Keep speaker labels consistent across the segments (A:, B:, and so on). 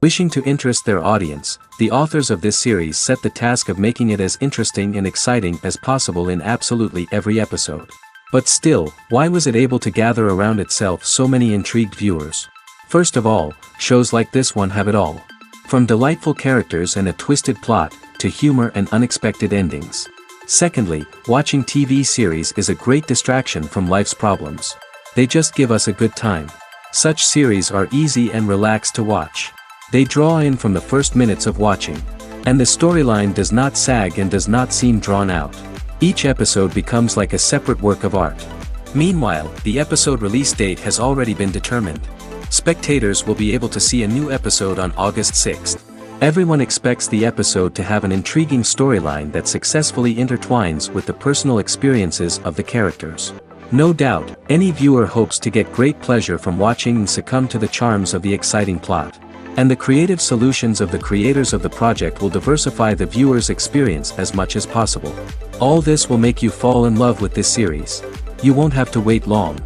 A: Wishing to interest their audience, the authors of this series set the task of making it as interesting and exciting as possible in absolutely every episode. But still, why was it able to gather around itself so many intrigued viewers? First of all, shows like this one have it all. From delightful characters and a twisted plot, to humor and unexpected endings. Secondly, watching TV series is a great distraction from life's problems. They just give us a good time. Such series are easy and relaxed to watch. They draw in from the first minutes of watching. And the storyline does not sag and does not seem drawn out. Each episode becomes like a separate work of art. Meanwhile, the episode release date has already been determined. Spectators will be able to see a new episode on August 6th. Everyone expects the episode to have an intriguing storyline that successfully intertwines with the personal experiences of the characters. No doubt, any viewer hopes to get great pleasure from watching and succumb to the charms of the exciting plot. And the creative solutions of the creators of the project will diversify the viewer's experience as much as possible. All this will make you fall in love with this series. You won't have to wait long.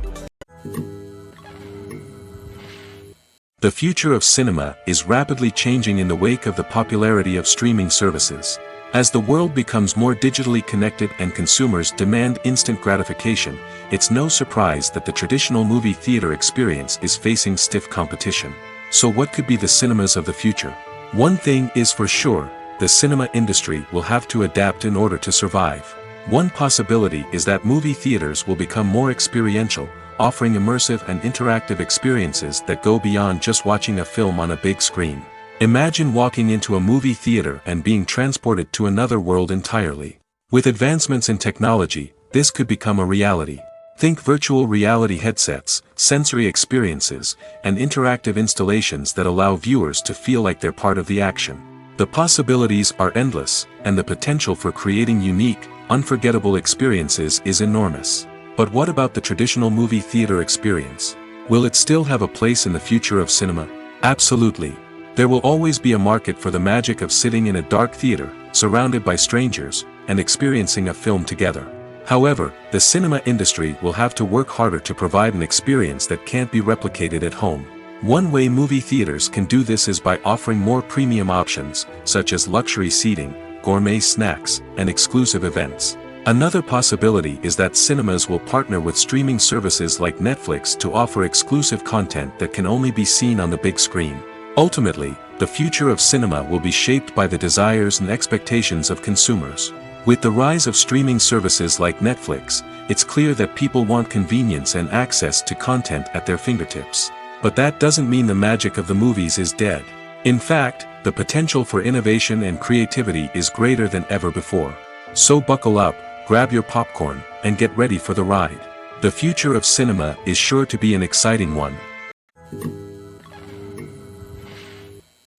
A: The future of cinema is rapidly changing in the wake of the popularity of streaming services. As the world becomes more digitally connected and consumers demand instant gratification, it's no surprise that the traditional movie theater experience is facing stiff competition. So what could be the cinemas of the future? One thing is for sure, the cinema industry will have to adapt in order to survive. One possibility is that movie theaters will become more experiential, offering immersive and interactive experiences that go beyond just watching a film on a big screen. Imagine walking into a movie theater and being transported to another world entirely. With advancements in technology, this could become a reality. Think virtual reality headsets, sensory experiences, and interactive installations that allow viewers to feel like they're part of the action. The possibilities are endless, and the potential for creating unique, unforgettable experiences is enormous. But what about the traditional movie theater experience? Will it still have a place in the future of cinema? Absolutely. There will always be a market for the magic of sitting in a dark theater, surrounded by strangers, and experiencing a film together. However, the cinema industry will have to work harder to provide an experience that can't be replicated at home. One way movie theaters can do this is by offering more premium options, such as luxury seating, gourmet snacks, and exclusive events. Another possibility is that cinemas will partner with streaming services like Netflix to offer exclusive content that can only be seen on the big screen. Ultimately, the future of cinema will be shaped by the desires and expectations of consumers. With the rise of streaming services like Netflix, it's clear that people want convenience and access to content at their fingertips. But that doesn't mean the magic of the movies is dead. In fact, the potential for innovation and creativity is greater than ever before. So buckle up, grab your popcorn, and get ready for the ride. The future of cinema is sure to be an exciting one.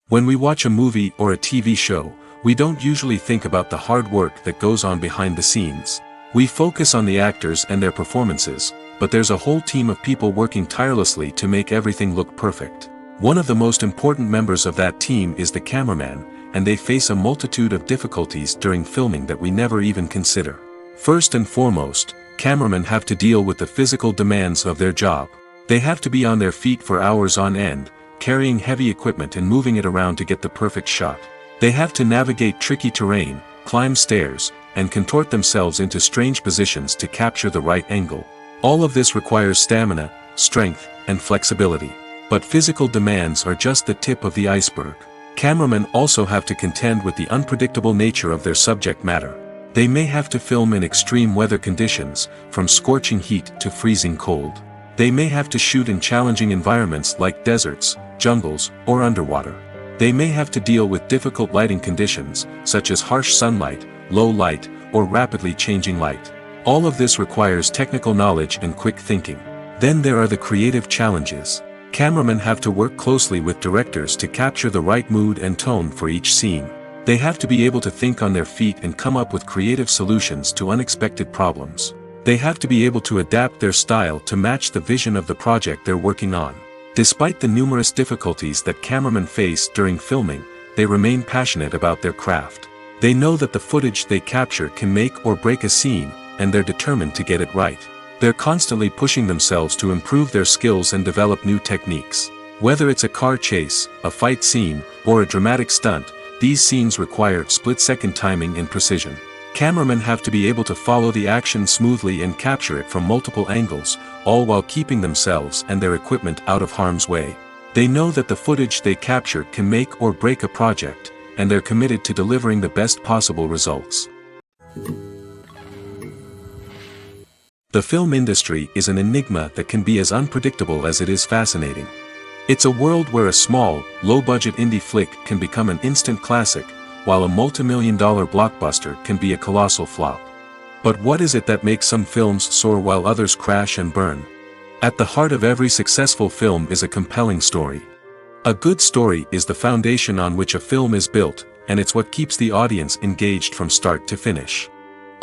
A: When we watch a movie or a TV show, we don't usually think about the hard work that goes on behind the scenes. We focus on the actors and their performances, but there's a whole team of people working tirelessly to make everything look perfect. One of the most important members of that team is the cameraman, and they face a multitude of difficulties during filming that we never even consider. First and foremost, cameramen have to deal with the physical demands of their job. They have to be on their feet for hours on end, carrying heavy equipment and moving it around to get the perfect shot. They have to navigate tricky terrain, climb stairs, and contort themselves into strange positions to capture the right angle. All of this requires stamina, strength, and flexibility. But physical demands are just the tip of the iceberg. Cameramen also have to contend with the unpredictable nature of their subject matter. They may have to film in extreme weather conditions, from scorching heat to freezing cold. They may have to shoot in challenging environments like deserts, jungles, or underwater. They may have to deal with difficult lighting conditions, such as harsh sunlight, low light, or rapidly changing light. All of this requires technical knowledge and quick thinking. Then there are the creative challenges. Cameramen have to work closely with directors to capture the right mood and tone for each scene. They have to be able to think on their feet and come up with creative solutions to unexpected problems. They have to be able to adapt their style to match the vision of the project they're working on. Despite the numerous difficulties that cameramen face during filming, they remain passionate about their craft. They know that the footage they capture can make or break a scene, and they're determined to get it right. They're constantly pushing themselves to improve their skills and develop new techniques. Whether it's a car chase, a fight scene, or a dramatic stunt, these scenes require split-second timing and precision. Cameramen have to be able to follow the action smoothly and capture it from multiple angles, all while keeping themselves and their equipment out of harm's way. They know that the footage they capture can make or break a project, and they're committed to delivering the best possible results. The film industry is an enigma that can be as unpredictable as it is fascinating. It's a world where a small, low-budget indie flick can become an instant classic, while a multi-million-dollar blockbuster can be a colossal flop. But what is it that makes some films soar while others crash and burn? At the heart of every successful film is a compelling story. A good story is the foundation on which a film is built, and it's what keeps the audience engaged from start to finish.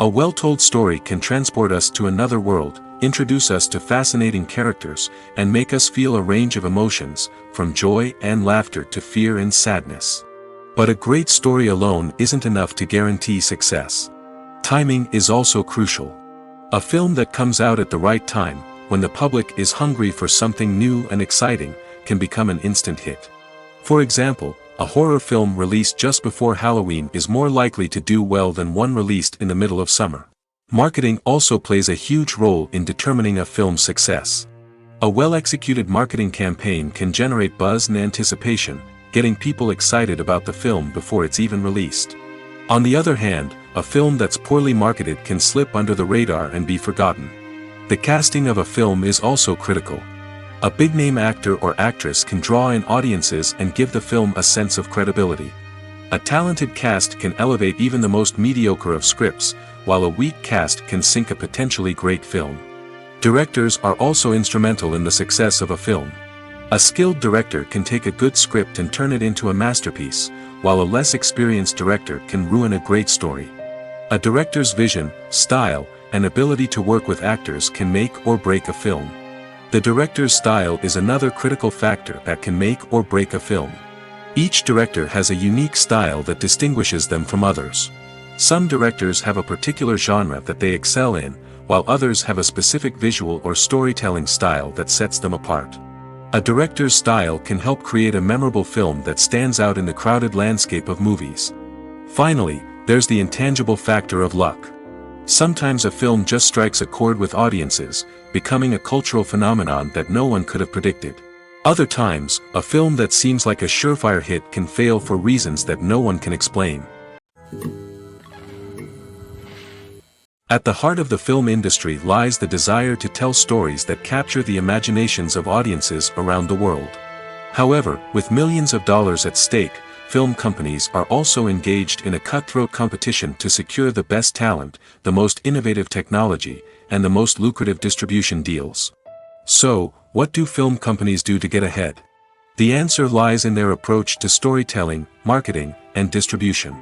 A: A well-told story can transport us to another world, introduce us to fascinating characters, and make us feel a range of emotions, from joy and laughter to fear and sadness. But a great story alone isn't enough to guarantee success. Timing is also crucial. A film that comes out at the right time, when the public is hungry for something new and exciting, can become an instant hit. For example, a horror film released just before Halloween is more likely to do well than one released in the middle of summer. Marketing also plays a huge role in determining a film's success. A well-executed marketing campaign can generate buzz and anticipation, getting people excited about the film before it's even released. On the other hand, a film that's poorly marketed can slip under the radar and be forgotten. The casting of a film is also critical. A big-name actor or actress can draw in audiences and give the film a sense of credibility. A talented cast can elevate even the most mediocre of scripts, while a weak cast can sink a potentially great film. Directors are also instrumental in the success of a film. A skilled director can take a good script and turn it into a masterpiece, while a less experienced director can ruin a great story. A director's vision, style, and ability to work with actors can make or break a film. The director's style is another critical factor that can make or break a film. Each director has a unique style that distinguishes them from others. Some directors have a particular genre that they excel in, while others have a specific visual or storytelling style that sets them apart. A director's style can help create a memorable film that stands out in the crowded landscape of movies. Finally, there's the intangible factor of luck. Sometimes a film just strikes a chord with audiences, becoming a cultural phenomenon that no one could have predicted. Other times, a film that seems like a surefire hit can fail for reasons that no one can explain. At the heart of the film industry lies the desire to tell stories that capture the imaginations of audiences around the world. However, with millions of dollars at stake, film companies are also engaged in a cutthroat competition to secure the best talent, the most innovative technology, and the most lucrative distribution deals. So, what do film companies do to get ahead? The answer lies in their approach to storytelling, marketing, and distribution.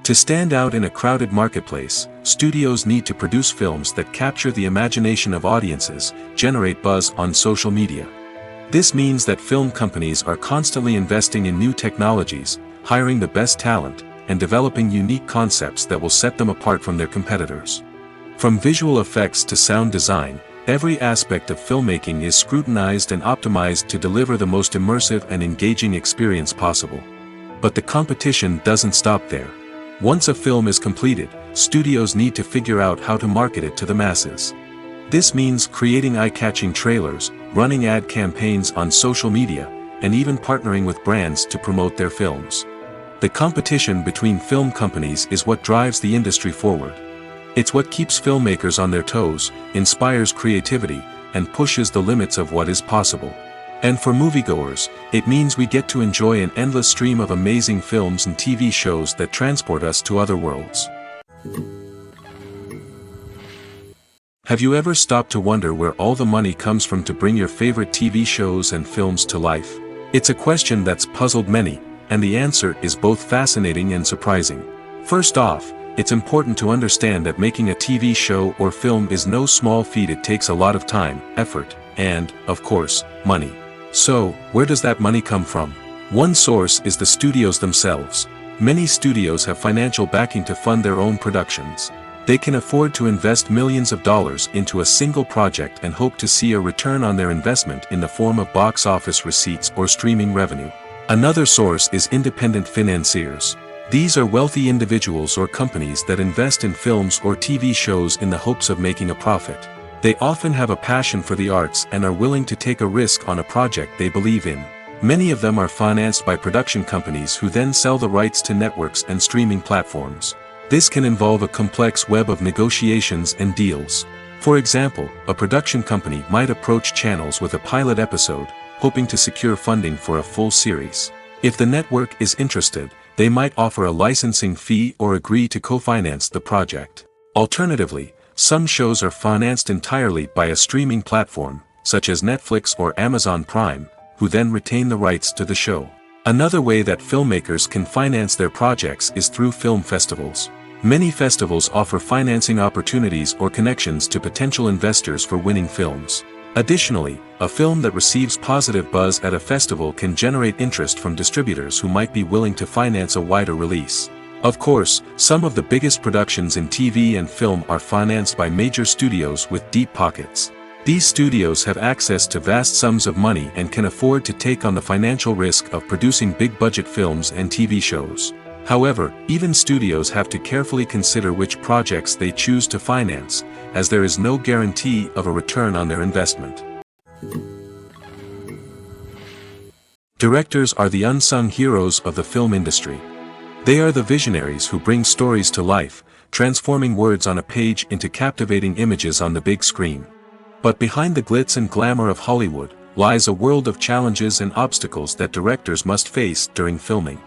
A: To stand out in a crowded marketplace, studios need to produce films that capture the imagination of audiences, generate buzz on social media. This means that film companies are constantly investing in new technologies, hiring the best talent, and developing unique concepts that will set them apart from their competitors. From visual effects to sound design, every aspect of filmmaking is scrutinized and optimized to deliver the most immersive and engaging experience possible. But the competition doesn't stop there. Once a film is completed, studios need to figure out how to market it to the masses. This means creating eye-catching trailers, running ad campaigns on social media, and even partnering with brands to promote their films. The competition between film companies is what drives the industry forward. It's what keeps filmmakers on their toes, inspires creativity, and pushes the limits of what is possible. And for moviegoers, it means we get to enjoy an endless stream of amazing films and TV shows that transport us to other worlds. Have you ever stopped to wonder where all the money comes from to bring your favorite TV shows and films to life? It's a question that's puzzled many, and the answer is both fascinating and surprising. First off, it's important to understand that making a TV show or film is no small feat. It takes a lot of time, effort, and, of course, money. So, where does that money come from? One source is the studios themselves. Many studios have financial backing to fund their own productions. They can afford to invest millions of dollars into a single project and hope to see a return on their investment in the form of box office receipts or streaming revenue. Another source is independent financiers. These are wealthy individuals or companies that invest in films or TV shows in the hopes of making a profit. They often have a passion for the arts and are willing to take a risk on a project they believe in. Many of them are financed by production companies who then sell the rights to networks and streaming platforms. This can involve a complex web of negotiations and deals. For example, a production company might approach channels with a pilot episode, hoping to secure funding for a full series. If the network is interested, they might offer a licensing fee or agree to co-finance the project. Alternatively, some shows are financed entirely by a streaming platform, such as Netflix or Amazon Prime, who then retain the rights to the show. Another way that filmmakers can finance their projects is through film festivals. Many festivals offer financing opportunities or connections to potential investors for winning films. Additionally, a film that receives positive buzz at a festival can generate interest from distributors who might be willing to finance a wider release. Of course, some of the biggest productions in TV and film are financed by major studios with deep pockets. These studios have access to vast sums of money and can afford to take on the financial risk of producing big-budget films and TV shows. However, even studios have to carefully consider which projects they choose to finance, as there is no guarantee of a return on their investment. Directors are the unsung heroes of the film industry. They are the visionaries who bring stories to life, transforming words on a page into captivating images on the big screen. But behind the glitz and glamour of Hollywood lies a world of challenges and obstacles that directors must face during filming.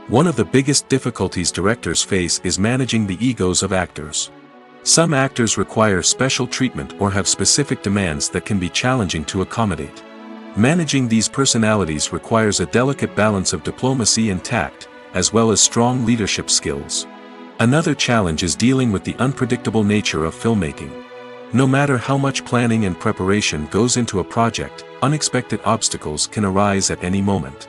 A: One of the biggest difficulties directors face is managing the egos of actors. Some actors require special treatment or have specific demands that can be challenging to accommodate. Managing these personalities requires a delicate balance of diplomacy and tact, as well as strong leadership skills. Another challenge is dealing with the unpredictable nature of filmmaking. No matter how much planning and preparation goes into a project, unexpected obstacles can arise at any moment.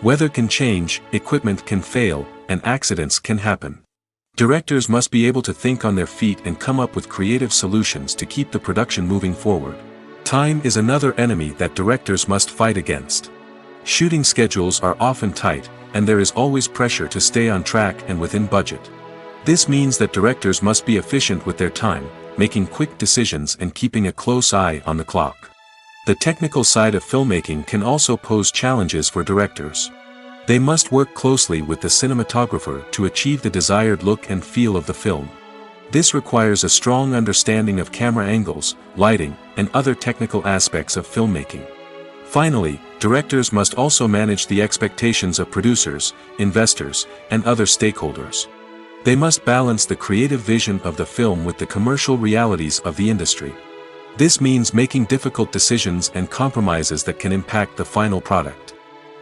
A: Weather can change, equipment can fail, and accidents can happen. Directors must be able to think on their feet and come up with creative solutions to keep the production moving forward. Time is another enemy that directors must fight against. Shooting schedules are often tight, and there is always pressure to stay on track and within budget. This means that directors must be efficient with their time, making quick decisions and keeping a close eye on the clock. The technical side of filmmaking can also pose challenges for directors. They must work closely with the cinematographer to achieve the desired look and feel of the film. This requires a strong understanding of camera angles, lighting, and other technical aspects of filmmaking. Finally, directors must also manage the expectations of producers, investors, and other stakeholders. They must balance the creative vision of the film with the commercial realities of the industry. This means making difficult decisions and compromises that can impact the final product.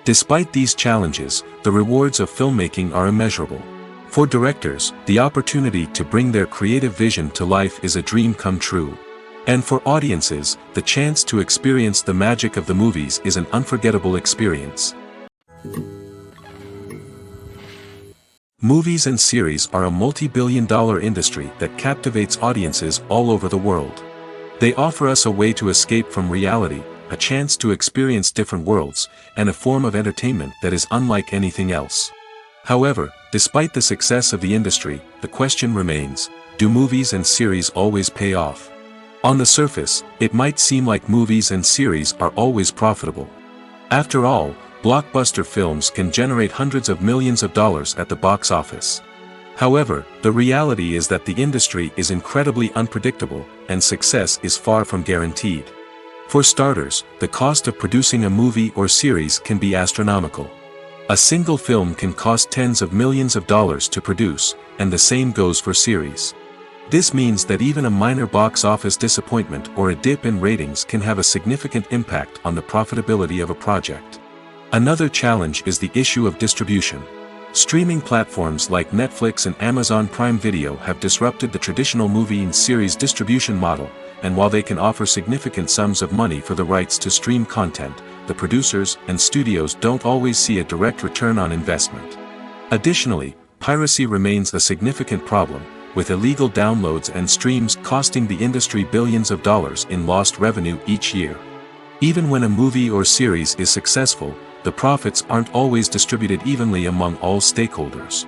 A: Despite these challenges, the rewards of filmmaking are immeasurable. For directors, the opportunity to bring their creative vision to life is a dream come true. And for audiences, the chance to experience the magic of the movies is an unforgettable experience. Movies and series are a multi-billion-dollar industry that captivates audiences all over the world. They offer us a way to escape from reality, a chance to experience different worlds, and a form of entertainment that is unlike anything else. However, despite the success of the industry, the question remains, do movies and series always pay off? On the surface, it might seem like movies and series are always profitable. After all, blockbuster films can generate hundreds of millions of dollars at the box office. However, the reality is that the industry is incredibly unpredictable, and success is far from guaranteed. For starters, the cost of producing a movie or series can be astronomical. A single film can cost tens of millions of dollars to produce, and the same goes for series. This means that even a minor box office disappointment or a dip in ratings can have a significant impact on the profitability of a project. Another challenge is the issue of distribution. Streaming platforms like Netflix and Amazon Prime Video have disrupted the traditional movie and series distribution model, and while they can offer significant sums of money for the rights to stream content, the producers and studios don't always see a direct return on investment. Additionally, piracy remains a significant problem, with illegal downloads and streams costing the industry billions of dollars in lost revenue each year. Even when a movie or series is successful, the profits aren't always distributed evenly among all stakeholders.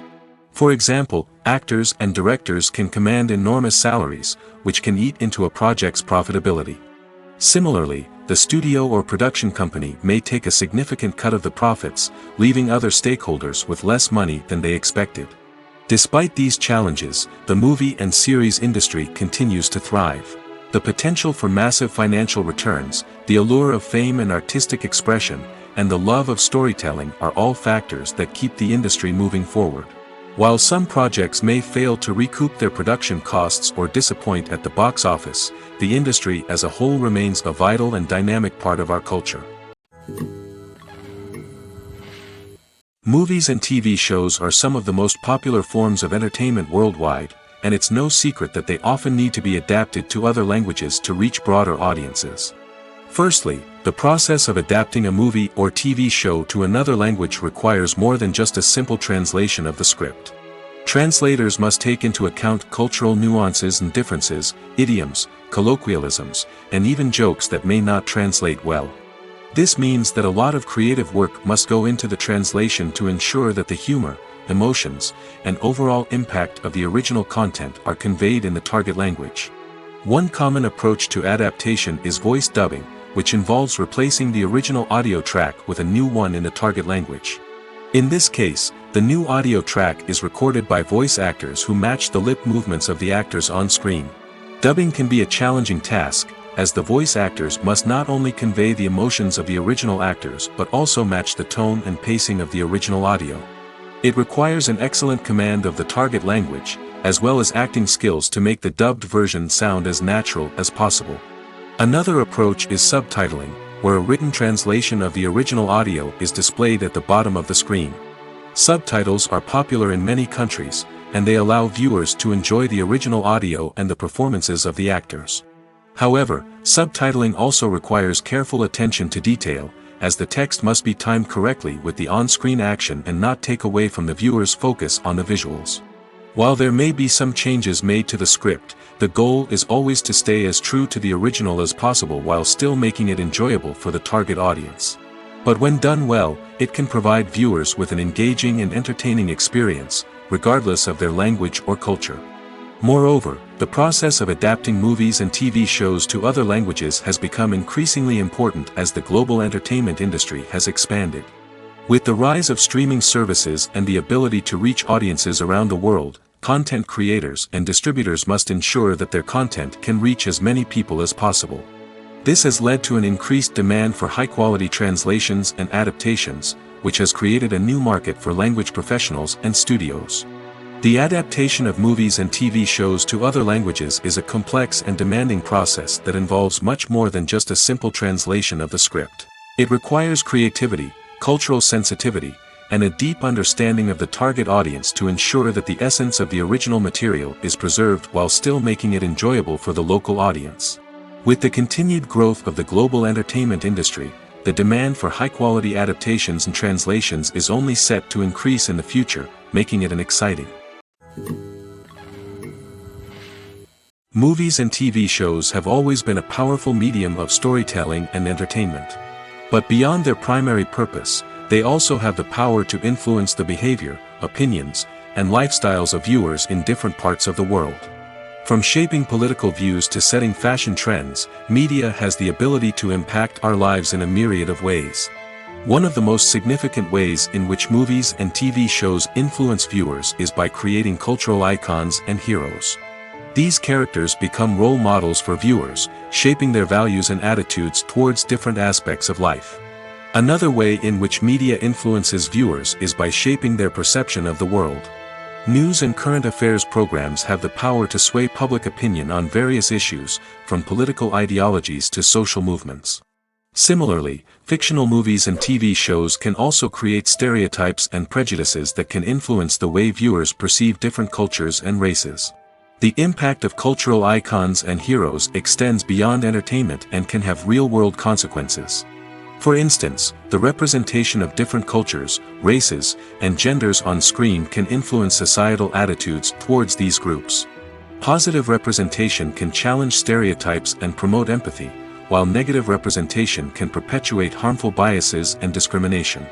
A: For example, actors and directors can command enormous salaries, which can eat into a project's profitability. Similarly, the studio or production company may take a significant cut of the profits, leaving other stakeholders with less money than they expected. Despite these challenges, the movie and series industry continues to thrive. The potential for massive financial returns, the allure of fame and artistic expression, and the love of storytelling are all factors that keep the industry moving forward. While some projects may fail to recoup their production costs or disappoint at the box office, the industry as a whole remains a vital and dynamic part of our culture. Movies and TV shows are some of the most popular forms of entertainment worldwide, and it's no secret that they often need to be adapted to other languages to reach broader audiences. Firstly, the process of adapting a movie or TV show to another language requires more than just a simple translation of the script. Translators must take into account cultural nuances and differences, idioms, colloquialisms, and even jokes that may not translate well. This means that a lot of creative work must go into the translation to ensure that the humor, emotions, and overall impact of the original content are conveyed in the target language. One common approach to adaptation is voice dubbing, which involves replacing the original audio track with a new one in the target language. In this case, the new audio track is recorded by voice actors who match the lip movements of the actors on screen. Dubbing can be a challenging task, as the voice actors must not only convey the emotions of the original actors but also match the tone and pacing of the original audio. It requires an excellent command of the target language, as well as acting skills to make the dubbed version sound as natural as possible. Another approach is subtitling, where a written translation of the original audio is displayed at the bottom of the screen. Subtitles are popular in many countries, and they allow viewers to enjoy the original audio and the performances of the actors. However, subtitling also requires careful attention to detail, as the text must be timed correctly with the on-screen action and not take away from the viewer's focus on the visuals. While there may be some changes made to the script, the goal is always to stay as true to the original as possible while still making it enjoyable for the target audience. But when done well, it can provide viewers with an engaging and entertaining experience, regardless of their language or culture. Moreover, the process of adapting movies and TV shows to other languages has become increasingly important as the global entertainment industry has expanded. With the rise of streaming services and the ability to reach audiences around the world, content creators and distributors must ensure that their content can reach as many people as possible. This has led to an increased demand for high-quality translations and adaptations, which has created a new market for language professionals and studios. The adaptation of movies and TV shows to other languages is a complex and demanding process that involves much more than just a simple translation of the script. It requires creativity, cultural sensitivity, and a deep understanding of the target audience to ensure that the essence of the original material is preserved while still making it enjoyable for the local audience. With the continued growth of the global entertainment industry, the demand for high-quality adaptations and translations is only set to increase in the future, making it an exciting. Movies and TV shows have always been a powerful medium of storytelling and entertainment. But beyond their primary purpose, they also have the power to influence the behavior, opinions, and lifestyles of viewers in different parts of the world. From shaping political views to setting fashion trends, media has the ability to impact our lives in a myriad of ways. One of the most significant ways in which movies and TV shows influence viewers is by creating cultural icons and heroes. These characters become role models for viewers, shaping their values and attitudes towards different aspects of life. Another way in which media influences viewers is by shaping their perception of the world. News and current affairs programs have the power to sway public opinion on various issues, from political ideologies to social movements. Similarly, fictional movies and TV shows can also create stereotypes and prejudices that can influence the way viewers perceive different cultures and races. The impact of cultural icons and heroes extends beyond entertainment and can have real-world consequences. For instance, the representation of different cultures, races, and genders on screen can influence societal attitudes towards these groups. Positive representation can challenge stereotypes and promote empathy, while negative representation can perpetuate harmful biases and discrimination.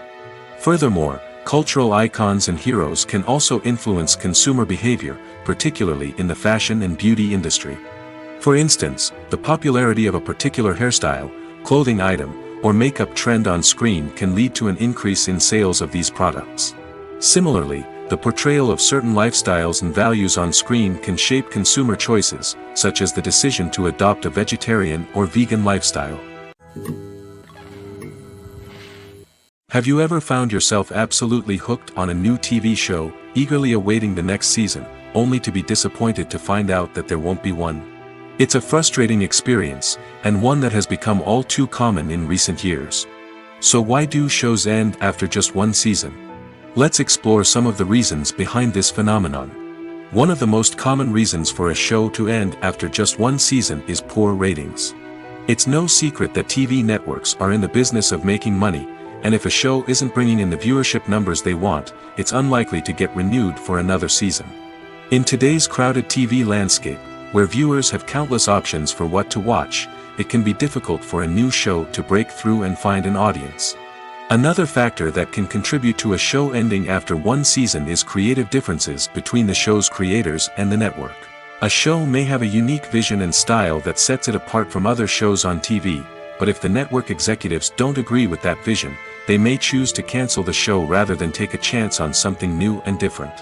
A: Furthermore, cultural icons and heroes can also influence consumer behavior, particularly in the fashion and beauty industry. For instance, the popularity of a particular hairstyle, clothing item, or makeup trend on screen can lead to an increase in sales of these products. Similarly, the portrayal of certain lifestyles and values on screen can shape consumer choices, such as the decision to adopt a vegetarian or vegan lifestyle. Have you ever found yourself absolutely hooked on a new TV show, eagerly awaiting the next season, only to be disappointed to find out that there won't be one? It's a frustrating experience, and one that has become all too common in recent years. So why do shows end after just one season? Let's explore some of the reasons behind this phenomenon. One of the most common reasons for a show to end after just one season is poor ratings. It's no secret that TV networks are in the business of making money, and if a show isn't bringing in the viewership numbers they want, it's unlikely to get renewed for another season. In today's crowded TV landscape, where viewers have countless options for what to watch, it can be difficult for a new show to break through and find an audience. Another factor that can contribute to a show ending after one season is creative differences between the show's creators and the network. A show may have a unique vision and style that sets it apart from other shows on TV, but if the network executives don't agree with that vision, they may choose to cancel the show rather than take a chance on something new and different.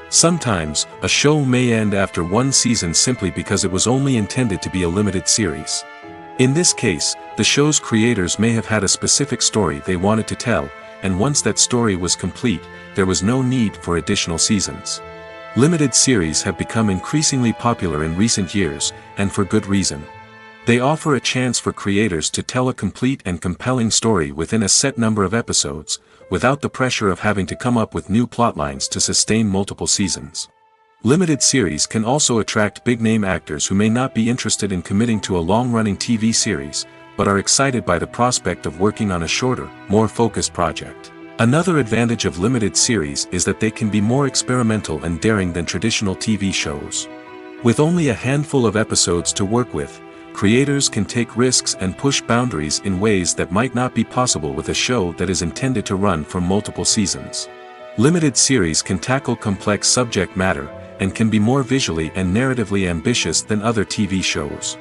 A: Sometimes, a show may end after one season simply because it was only intended to be a limited series. In this case, the show's creators may have had a specific story they wanted to tell, and once that story was complete, there was no need for additional seasons. Limited series have become increasingly popular in recent years, and for good reason. They offer a chance for creators to tell a complete and compelling story within a set number of episodes, without the pressure of having to come up with new plotlines to sustain multiple seasons. Limited series can also attract big-name actors who may not be interested in committing to a long-running TV series, but are excited by the prospect of working on a shorter, more focused project. Another advantage of limited series is that they can be more experimental and daring than traditional TV shows. With only a handful of episodes to work with, creators can take risks and push boundaries in ways that might not be possible with a show that is intended to run for multiple seasons. Limited series can tackle complex subject matter, and can be more visually and narratively ambitious than other TV shows.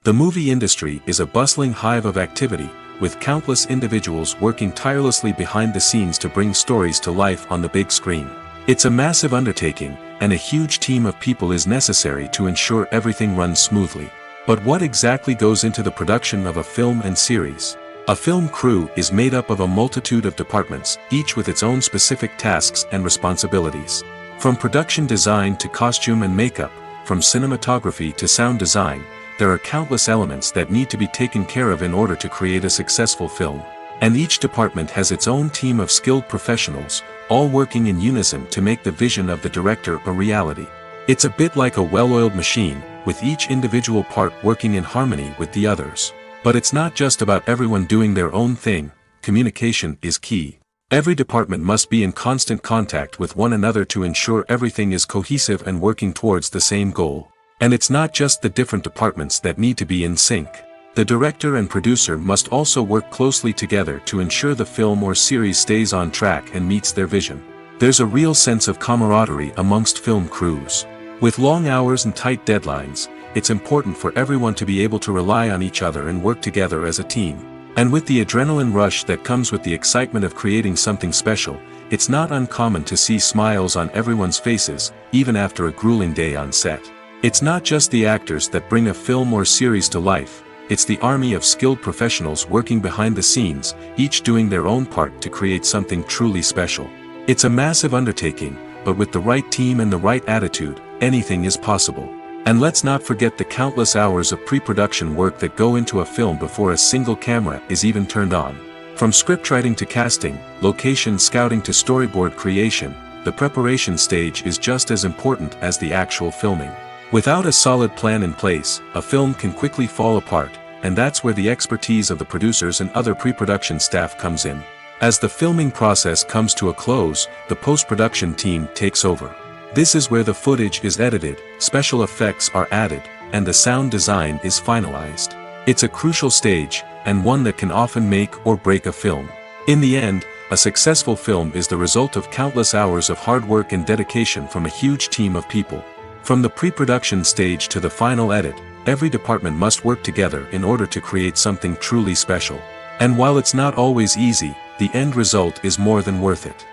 A: The movie industry is a bustling hive of activity, with countless individuals working tirelessly behind the scenes to bring stories to life on the big screen. It's a massive undertaking, and a huge team of people is necessary to ensure everything runs smoothly. But what exactly goes into the production of a film and series? A film crew is made up of a multitude of departments, each with its own specific tasks and responsibilities. From production design to costume and makeup, from cinematography to sound design, there are countless elements that need to be taken care of in order to create a successful film. And each department has its own team of skilled professionals, all working in unison to make the vision of the director a reality. It's a bit like a well-oiled machine, with each individual part working in harmony with the others. But it's not just about everyone doing their own thing. Communication is key. Every department must be in constant contact with one another to ensure everything is cohesive and working towards the same goal. And it's not just the different departments that need to be in sync. The director and producer must also work closely together to ensure the film or series stays on track and meets their vision. There's a real sense of camaraderie amongst film crews. With long hours and tight deadlines, it's important for everyone to be able to rely on each other and work together as a team. And with the adrenaline rush that comes with the excitement of creating something special, it's not uncommon to see smiles on everyone's faces, even after a grueling day on set. It's not just the actors that bring a film or series to life, it's the army of skilled professionals working behind the scenes, each doing their own part to create something truly special. It's a massive undertaking, but with the right team and the right attitude, anything is possible. And let's not forget the countless hours of pre-production work that go into a film before a single camera is even turned on. From scriptwriting to casting, location scouting to storyboard creation, the preparation stage is just as important as the actual filming. Without a solid plan in place, a film can quickly fall apart, and that's where the expertise of the producers and other pre-production staff comes in. As the filming process comes to a close, the post-production team takes over. This is where the footage is edited, special effects are added, and the sound design is finalized. It's a crucial stage, and one that can often make or break a film. In the end, a successful film is the result of countless hours of hard work and dedication from a huge team of people. From the pre-production stage to the final edit, every department must work together in order to create something truly special. And while it's not always easy, the end result is more than worth it.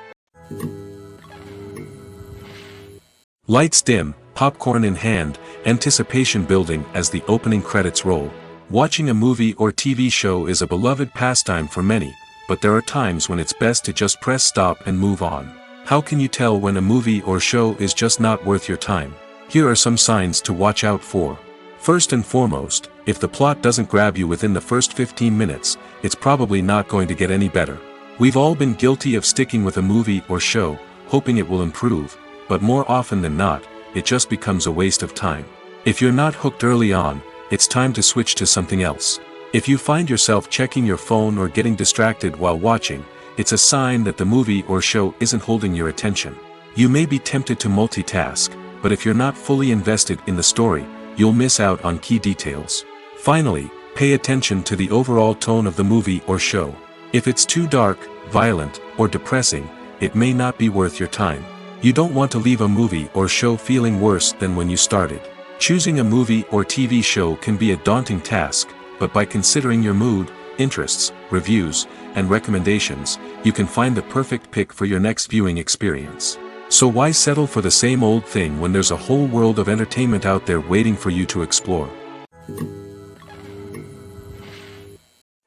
A: Lights dim, popcorn in hand, anticipation building as the opening credits roll. Watching a movie or TV show is a beloved pastime for many, but there are times when it's best to just press stop and move on. How can you tell when a movie or show is just not worth your time? Here are some signs to watch out for. First and foremost, if the plot doesn't grab you within the first 15 minutes, it's probably not going to get any better. We've all been guilty of sticking with a movie or show, hoping it will improve, but more often than not, it just becomes a waste of time. If you're not hooked early on, it's time to switch to something else. If you find yourself checking your phone or getting distracted while watching, it's a sign that the movie or show isn't holding your attention. You may be tempted to multitask, but if you're not fully invested in the story, you'll miss out on key details. Finally, pay attention to the overall tone of the movie or show. If it's too dark, violent, or depressing, it may not be worth your time. You don't want to leave a movie or show feeling worse than when you started. Choosing a movie or TV show can be a daunting task, but by considering your mood, interests, reviews, and recommendations, you can find the perfect pick for your next viewing experience. So why settle for the same old thing when there's a whole world of entertainment out there waiting for you to explore?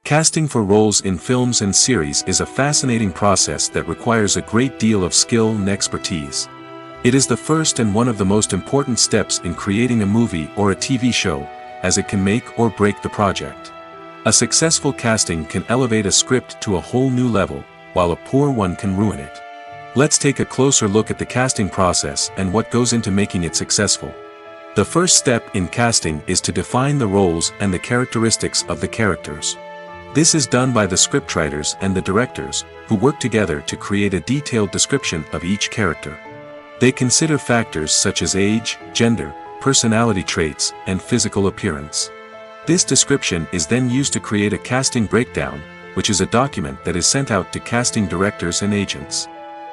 A: Casting for roles in films and series is a fascinating process that requires a great deal of skill and expertise. It is the first and one of the most important steps in creating a movie or a TV show, as it can make or break the project. A successful casting can elevate a script to a whole new level, while a poor one can ruin it. Let's take a closer look at the casting process and what goes into making it successful. The first step in casting is to define the roles and the characteristics of the characters. This is done by the scriptwriters and the directors, who work together to create a detailed description of each character. They consider factors such as age, gender, personality traits, and physical appearance. This description is then used to create a casting breakdown, which is a document that is sent out to casting directors and agents.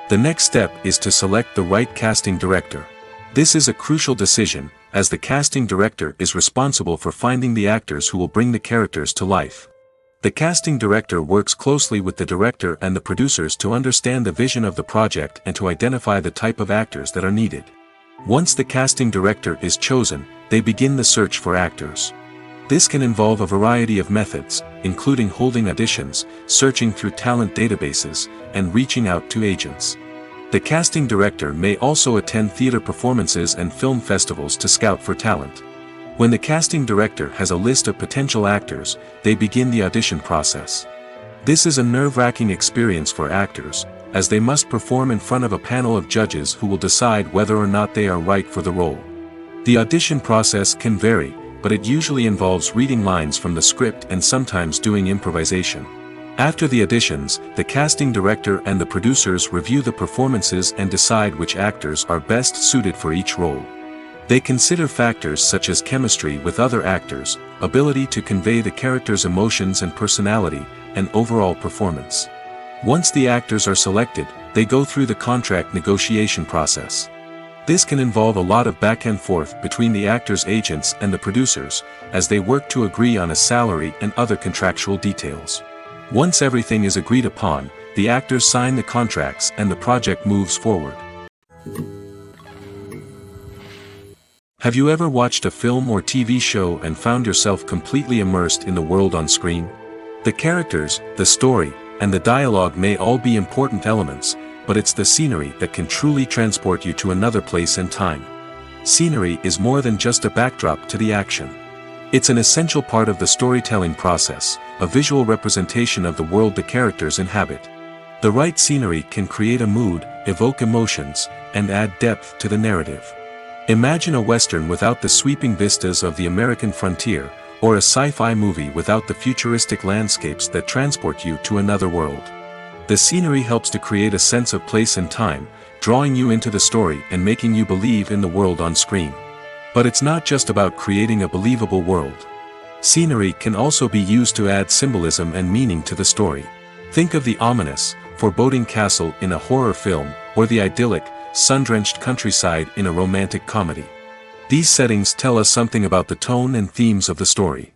A: The next step is to select the right casting director. This is a crucial decision, as the casting director is responsible for finding the actors who will bring the characters to life. The casting director works closely with the director and the producers to understand the vision of the project and to identify the type of actors that are needed. Once the casting director is chosen, they begin the search for actors. This can involve a variety of methods, including holding auditions, searching through talent databases, and reaching out to agents. The casting director may also attend theater performances and film festivals to scout for talent. When the casting director has a list of potential actors, they begin the audition process. This is a nerve-wracking experience for actors, as they must perform in front of a panel of judges who will decide whether or not they are right for the role. The audition process can vary, but it usually involves reading lines from the script and sometimes doing improvisation. After the auditions, the casting director and the producers review the performances and decide which actors are best suited for each role. They consider factors such as chemistry with other actors, ability to convey the character's emotions and personality, and overall performance. Once the actors are selected, they go through the contract negotiation process. This can involve a lot of back and forth between the actors' agents and the producers, as they work to agree on a salary and other contractual details. Once everything is agreed upon, the actors sign the contracts and the project moves forward. Have you ever watched a film or TV show and found yourself completely immersed in the world on screen? The characters, the story, and the dialogue may all be important elements, but it's the scenery that can truly transport you to another place and time. Scenery is more than just a backdrop to the action. It's an essential part of the storytelling process, a visual representation of the world the characters inhabit. The right scenery can create a mood, evoke emotions, and add depth to the narrative. Imagine a Western without the sweeping vistas of the American frontier, or a sci-fi movie without the futuristic landscapes that transport you to another world. The scenery helps to create a sense of place and time, drawing you into the story and making you believe in the world on screen. But it's not just about creating a believable world. Scenery can also be used to add symbolism and meaning to the story. Think of the ominous, foreboding castle in a horror film, or the idyllic, sun-drenched countryside in a romantic comedy. These settings tell us something about the tone and themes of the story.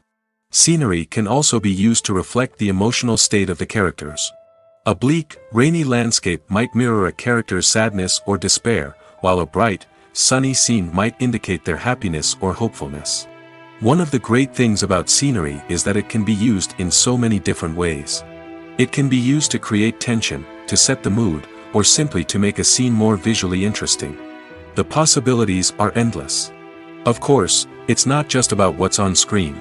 A: Scenery can also be used to reflect the emotional state of the characters. A bleak, rainy landscape might mirror a character's sadness or despair, while a bright, sunny scene might indicate their happiness or hopefulness. One of the great things about scenery is that it can be used in so many different ways. It can be used to create tension, to set the mood, or simply to make a scene more visually interesting. The possibilities are endless. Of course, it's not just about what's on screen.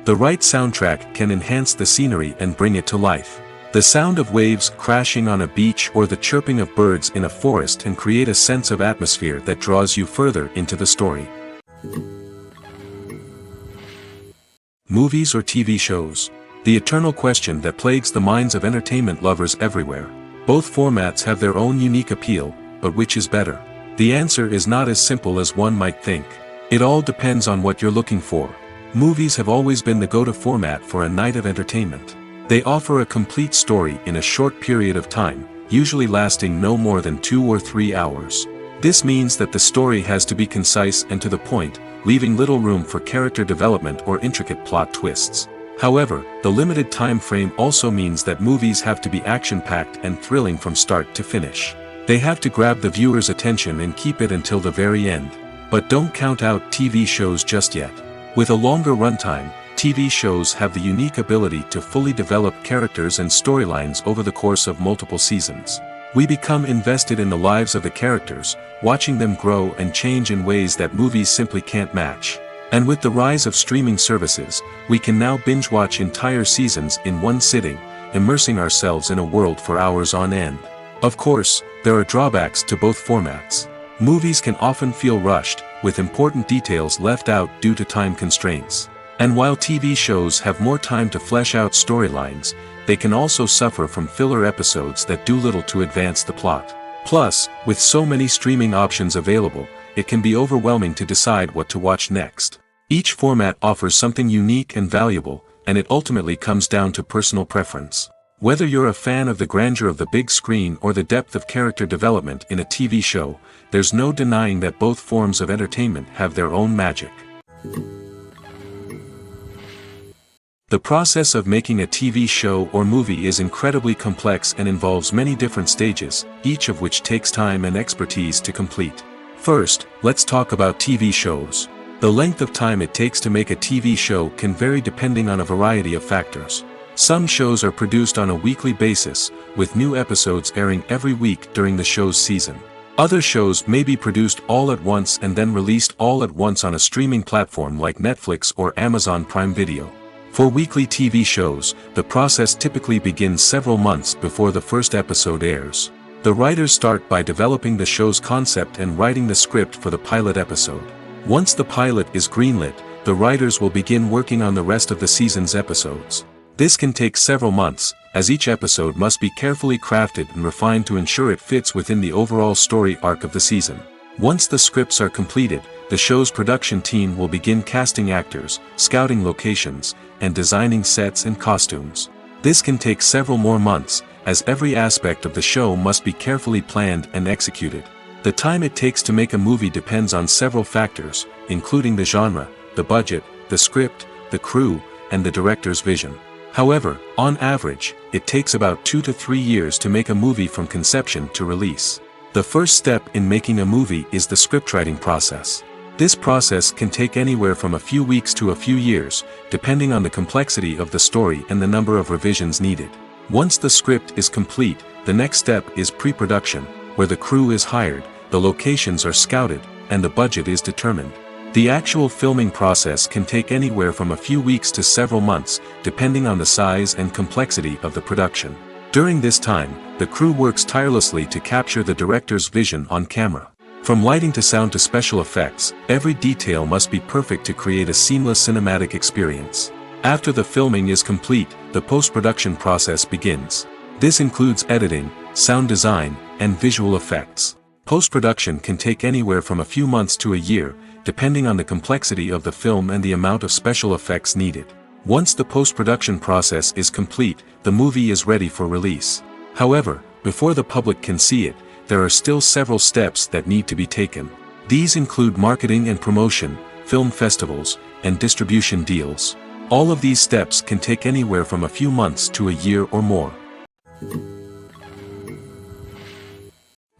A: The right soundtrack can enhance the scenery and bring it to life. The sound of waves crashing on a beach or the chirping of birds in a forest can create a sense of atmosphere that draws you further into the story. Movies or TV shows? The eternal question that plagues the minds of entertainment lovers everywhere. Both formats have their own unique appeal, but which is better? The answer is not as simple as one might think. It all depends on what you're looking for. Movies have always been the go-to format for a night of entertainment. They offer a complete story in a short period of time, usually lasting no more than 2 or 3 hours. This means that the story has to be concise and to the point, leaving little room for character development or intricate plot twists. However, the limited time frame also means that movies have to be action-packed and thrilling from start to finish. They have to grab the viewer's attention and keep it until the very end. But don't count out TV shows just yet. With a longer runtime, TV shows have the unique ability to fully develop characters and storylines over the course of multiple seasons. We become invested in the lives of the characters, watching them grow and change in ways that movies simply can't match. And with the rise of streaming services, we can now binge-watch entire seasons in one sitting, immersing ourselves in a world for hours on end. Of course, there are drawbacks to both formats. Movies can often feel rushed, with important details left out due to time constraints. And while TV shows have more time to flesh out storylines, they can also suffer from filler episodes that do little to advance the plot. Plus, with so many streaming options available, it can be overwhelming to decide what to watch next. Each format offers something unique and valuable, and it ultimately comes down to personal preference. Whether you're a fan of the grandeur of the big screen or the depth of character development in a TV show, there's no denying that both forms of entertainment have their own magic. The process of making a TV show or movie is incredibly complex and involves many different stages, each of which takes time and expertise to complete. First, let's talk about TV shows. The length of time it takes to make a TV show can vary depending on a variety of factors. Some shows are produced on a weekly basis, with new episodes airing every week during the show's season. Other shows may be produced all at once and then released all at once on a streaming platform like Netflix or Amazon Prime Video. For weekly TV shows, the process typically begins several months before the first episode airs. The writers start by developing the show's concept and writing the script for the pilot episode. Once the pilot is greenlit, the writers will begin working on the rest of the season's episodes. This can take several months, as each episode must be carefully crafted and refined to ensure it fits within the overall story arc of the season. Once the scripts are completed, the show's production team will begin casting actors, scouting locations, and designing sets and costumes. This can take several more months, as every aspect of the show must be carefully planned and executed. The time it takes to make a movie depends on several factors, including the genre, the budget, the script, the crew, and the director's vision. However, on average, it takes about 2 to 3 years to make a movie from conception to release. The first step in making a movie is the scriptwriting process. This process can take anywhere from a few weeks to a few years, depending on the complexity of the story and the number of revisions needed. Once the script is complete, the next step is pre-production, where the crew is hired, the locations are scouted, and the budget is determined. The actual filming process can take anywhere from a few weeks to several months, depending on the size and complexity of the production. During this time, the crew works tirelessly to capture the director's vision on camera. From lighting to sound to special effects, every detail must be perfect to create a seamless cinematic experience. After the filming is complete, the post-production process begins. This includes editing, sound design, and visual effects. Post-production can take anywhere from a few months to a year, depending on the complexity of the film and the amount of special effects needed. Once the post-production process is complete, the movie is ready for release. However, before the public can see it, there are still several steps that need to be taken. These include marketing and promotion, film festivals, and distribution deals. All of these steps can take anywhere from a few months to a year or more.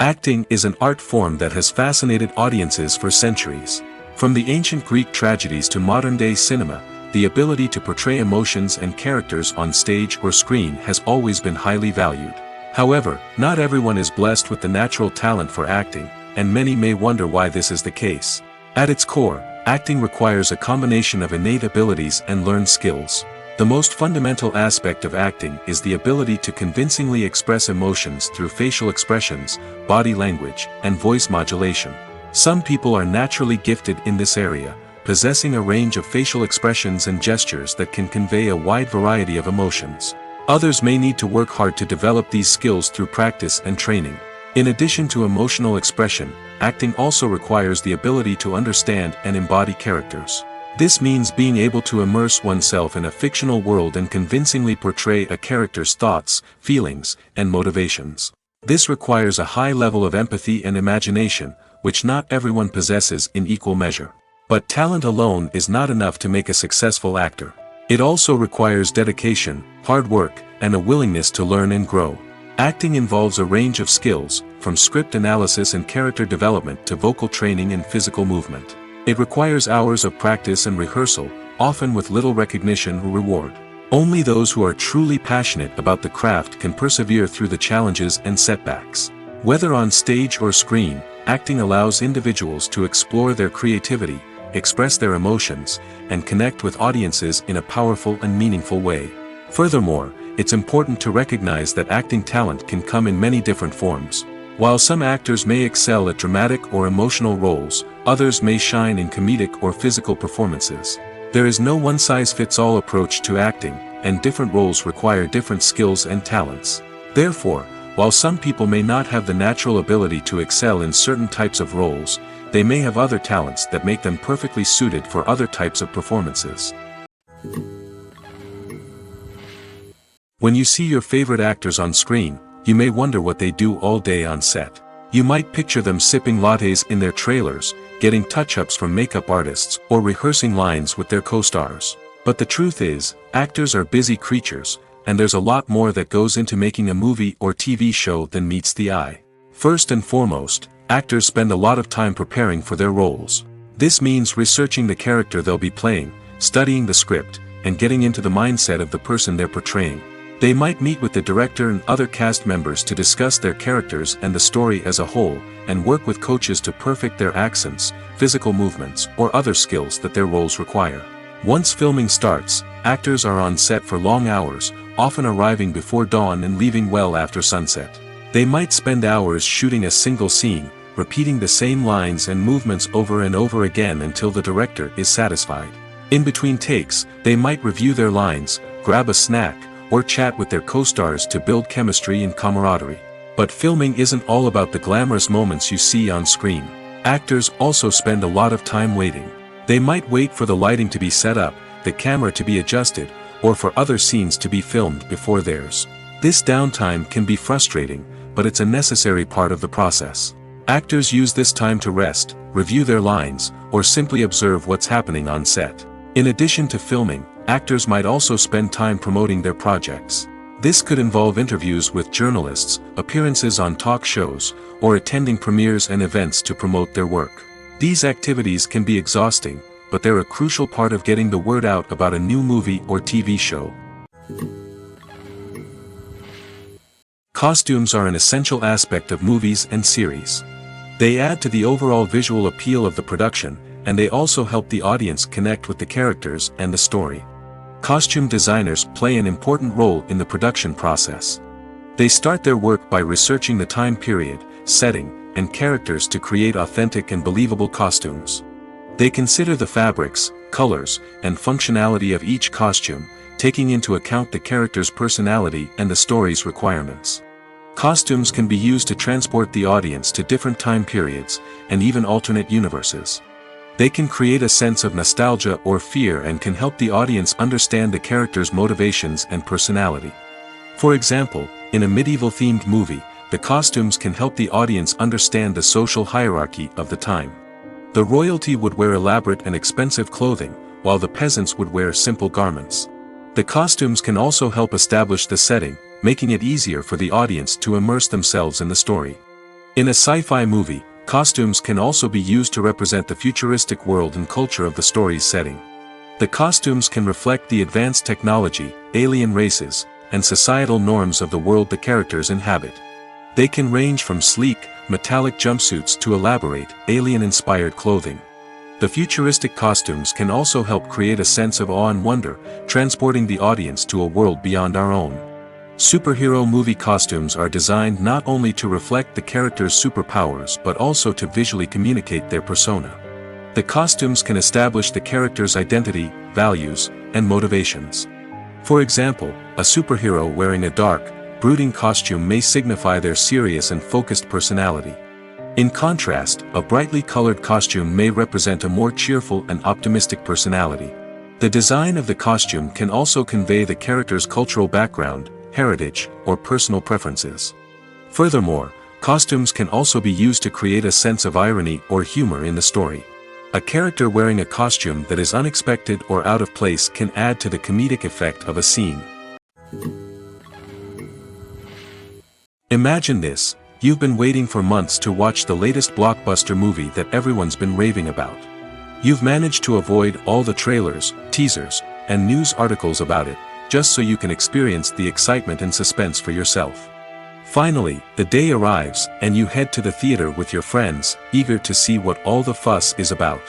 A: Acting is an art form that has fascinated audiences for centuries. From the ancient Greek tragedies to modern-day cinema, the ability to portray emotions and characters on stage or screen has always been highly valued. However, not everyone is blessed with the natural talent for acting, and many may wonder why this is the case. At its core, acting requires a combination of innate abilities and learned skills. The most fundamental aspect of acting is the ability to convincingly express emotions through facial expressions, body language, and voice modulation. Some people are naturally gifted in this area, possessing a range of facial expressions and gestures that can convey a wide variety of emotions. Others may need to work hard to develop these skills through practice and training. In addition to emotional expression, acting also requires the ability to understand and embody characters. This means being able to immerse oneself in a fictional world and convincingly portray a character's thoughts, feelings, and motivations. This requires a high level of empathy and imagination, which not everyone possesses in equal measure. But talent alone is not enough to make a successful actor. It also requires dedication, hard work, and a willingness to learn and grow. Acting involves a range of skills, from script analysis and character development to vocal training and physical movement. It requires hours of practice and rehearsal, often with little recognition or reward. Only those who are truly passionate about the craft can persevere through the challenges and setbacks. Whether on stage or screen, acting allows individuals to explore their creativity, express their emotions, and connect with audiences in a powerful and meaningful way. Furthermore, it's important to recognize that acting talent can come in many different forms. While some actors may excel at dramatic or emotional roles, others may shine in comedic or physical performances. There is no one-size-fits-all approach to acting, and different roles require different skills and talents. Therefore, while some people may not have the natural ability to excel in certain types of roles, they may have other talents that make them perfectly suited for other types of performances. When you see your favorite actors on screen, you may wonder what they do all day on set. You might picture them sipping lattes in their trailers, getting touch-ups from makeup artists, or rehearsing lines with their co-stars. But the truth is, actors are busy creatures, and there's a lot more that goes into making a movie or TV show than meets the eye. First and foremost, actors spend a lot of time preparing for their roles. This means researching the character they'll be playing, studying the script, and getting into the mindset of the person they're portraying. They might meet with the director and other cast members to discuss their characters and the story as a whole, and work with coaches to perfect their accents, physical movements, or other skills that their roles require. Once filming starts, actors are on set for long hours, often arriving before dawn and leaving well after sunset. They might spend hours shooting a single scene, repeating the same lines and movements over and over again until the director is satisfied. In between takes, they might review their lines, grab a snack, or chat with their co-stars to build chemistry and camaraderie. But filming isn't all about the glamorous moments you see on screen. Actors also spend a lot of time waiting. They might wait for the lighting to be set up, the camera to be adjusted, or for other scenes to be filmed before theirs. This downtime can be frustrating, but it's a necessary part of the process. Actors use this time to rest, review their lines, or simply observe what's happening on set. In addition to filming, actors might also spend time promoting their projects. This could involve interviews with journalists, appearances on talk shows, or attending premieres and events to promote their work. These activities can be exhausting, but they're a crucial part of getting the word out about a new movie or TV show. Costumes are an essential aspect of movies and series. They add to the overall visual appeal of the production, and they also help the audience connect with the characters and the story. Costume designers play an important role in the production process. They start their work by researching the time period, setting, and characters to create authentic and believable costumes. They consider the fabrics, colors, and functionality of each costume, taking into account the character's personality and the story's requirements. Costumes can be used to transport the audience to different time periods, and even alternate universes. They can create a sense of nostalgia or fear and can help the audience understand the character's motivations and personality. For example, in a medieval-themed movie, the costumes can help the audience understand the social hierarchy of the time. The royalty would wear elaborate and expensive clothing, while the peasants would wear simple garments. The costumes can also help establish the setting, making it easier for the audience to immerse themselves in the story. In a sci-fi movie, costumes can also be used to represent the futuristic world and culture of the story's setting. The costumes can reflect the advanced technology, alien races, and societal norms of the world the characters inhabit. They can range from sleek, metallic jumpsuits to elaborate, alien-inspired clothing. The futuristic costumes can also help create a sense of awe and wonder, transporting the audience to a world beyond our own. Superhero movie costumes are designed not only to reflect the character's superpowers but also to visually communicate their persona. The costumes can establish the character's identity, values, and motivations. For example, a superhero wearing a dark, brooding costume may signify their serious and focused personality. In contrast, a brightly colored costume may represent a more cheerful and optimistic personality. The design of the costume can also convey the character's cultural background, heritage, or personal preferences. Furthermore, costumes can also be used to create a sense of irony or humor in the story. A character wearing a costume that is unexpected or out of place can add to the comedic effect of a scene. Imagine this: you've been waiting for months to watch the latest blockbuster movie that everyone's been raving about. You've managed to avoid all the trailers, teasers, and news articles about it, just so you can experience the excitement and suspense for yourself. Finally, the day arrives, and you head to the theater with your friends, eager to see what all the fuss is about.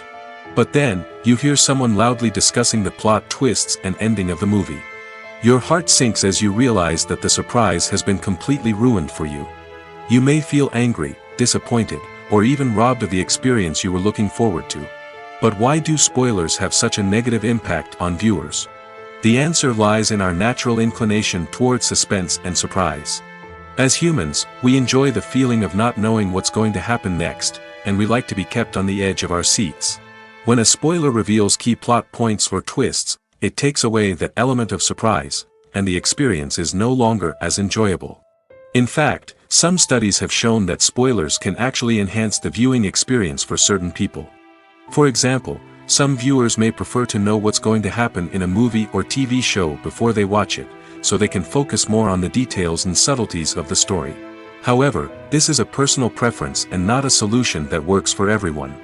A: But then, you hear someone loudly discussing the plot twists and ending of the movie. Your heart sinks as you realize that the surprise has been completely ruined for you. You may feel angry, disappointed, or even robbed of the experience you were looking forward to. But why do spoilers have such a negative impact on viewers? The answer lies in our natural inclination towards suspense and surprise. As humans, we enjoy the feeling of not knowing what's going to happen next, and we like to be kept on the edge of our seats. When a spoiler reveals key plot points or twists, it takes away that element of surprise, and the experience is no longer as enjoyable. In fact, some studies have shown that spoilers can actually enhance the viewing experience for certain people. For example, some viewers may prefer to know what's going to happen in a movie or TV show before they watch it, so they can focus more on the details and subtleties of the story. However, this is a personal preference and not a solution that works for everyone.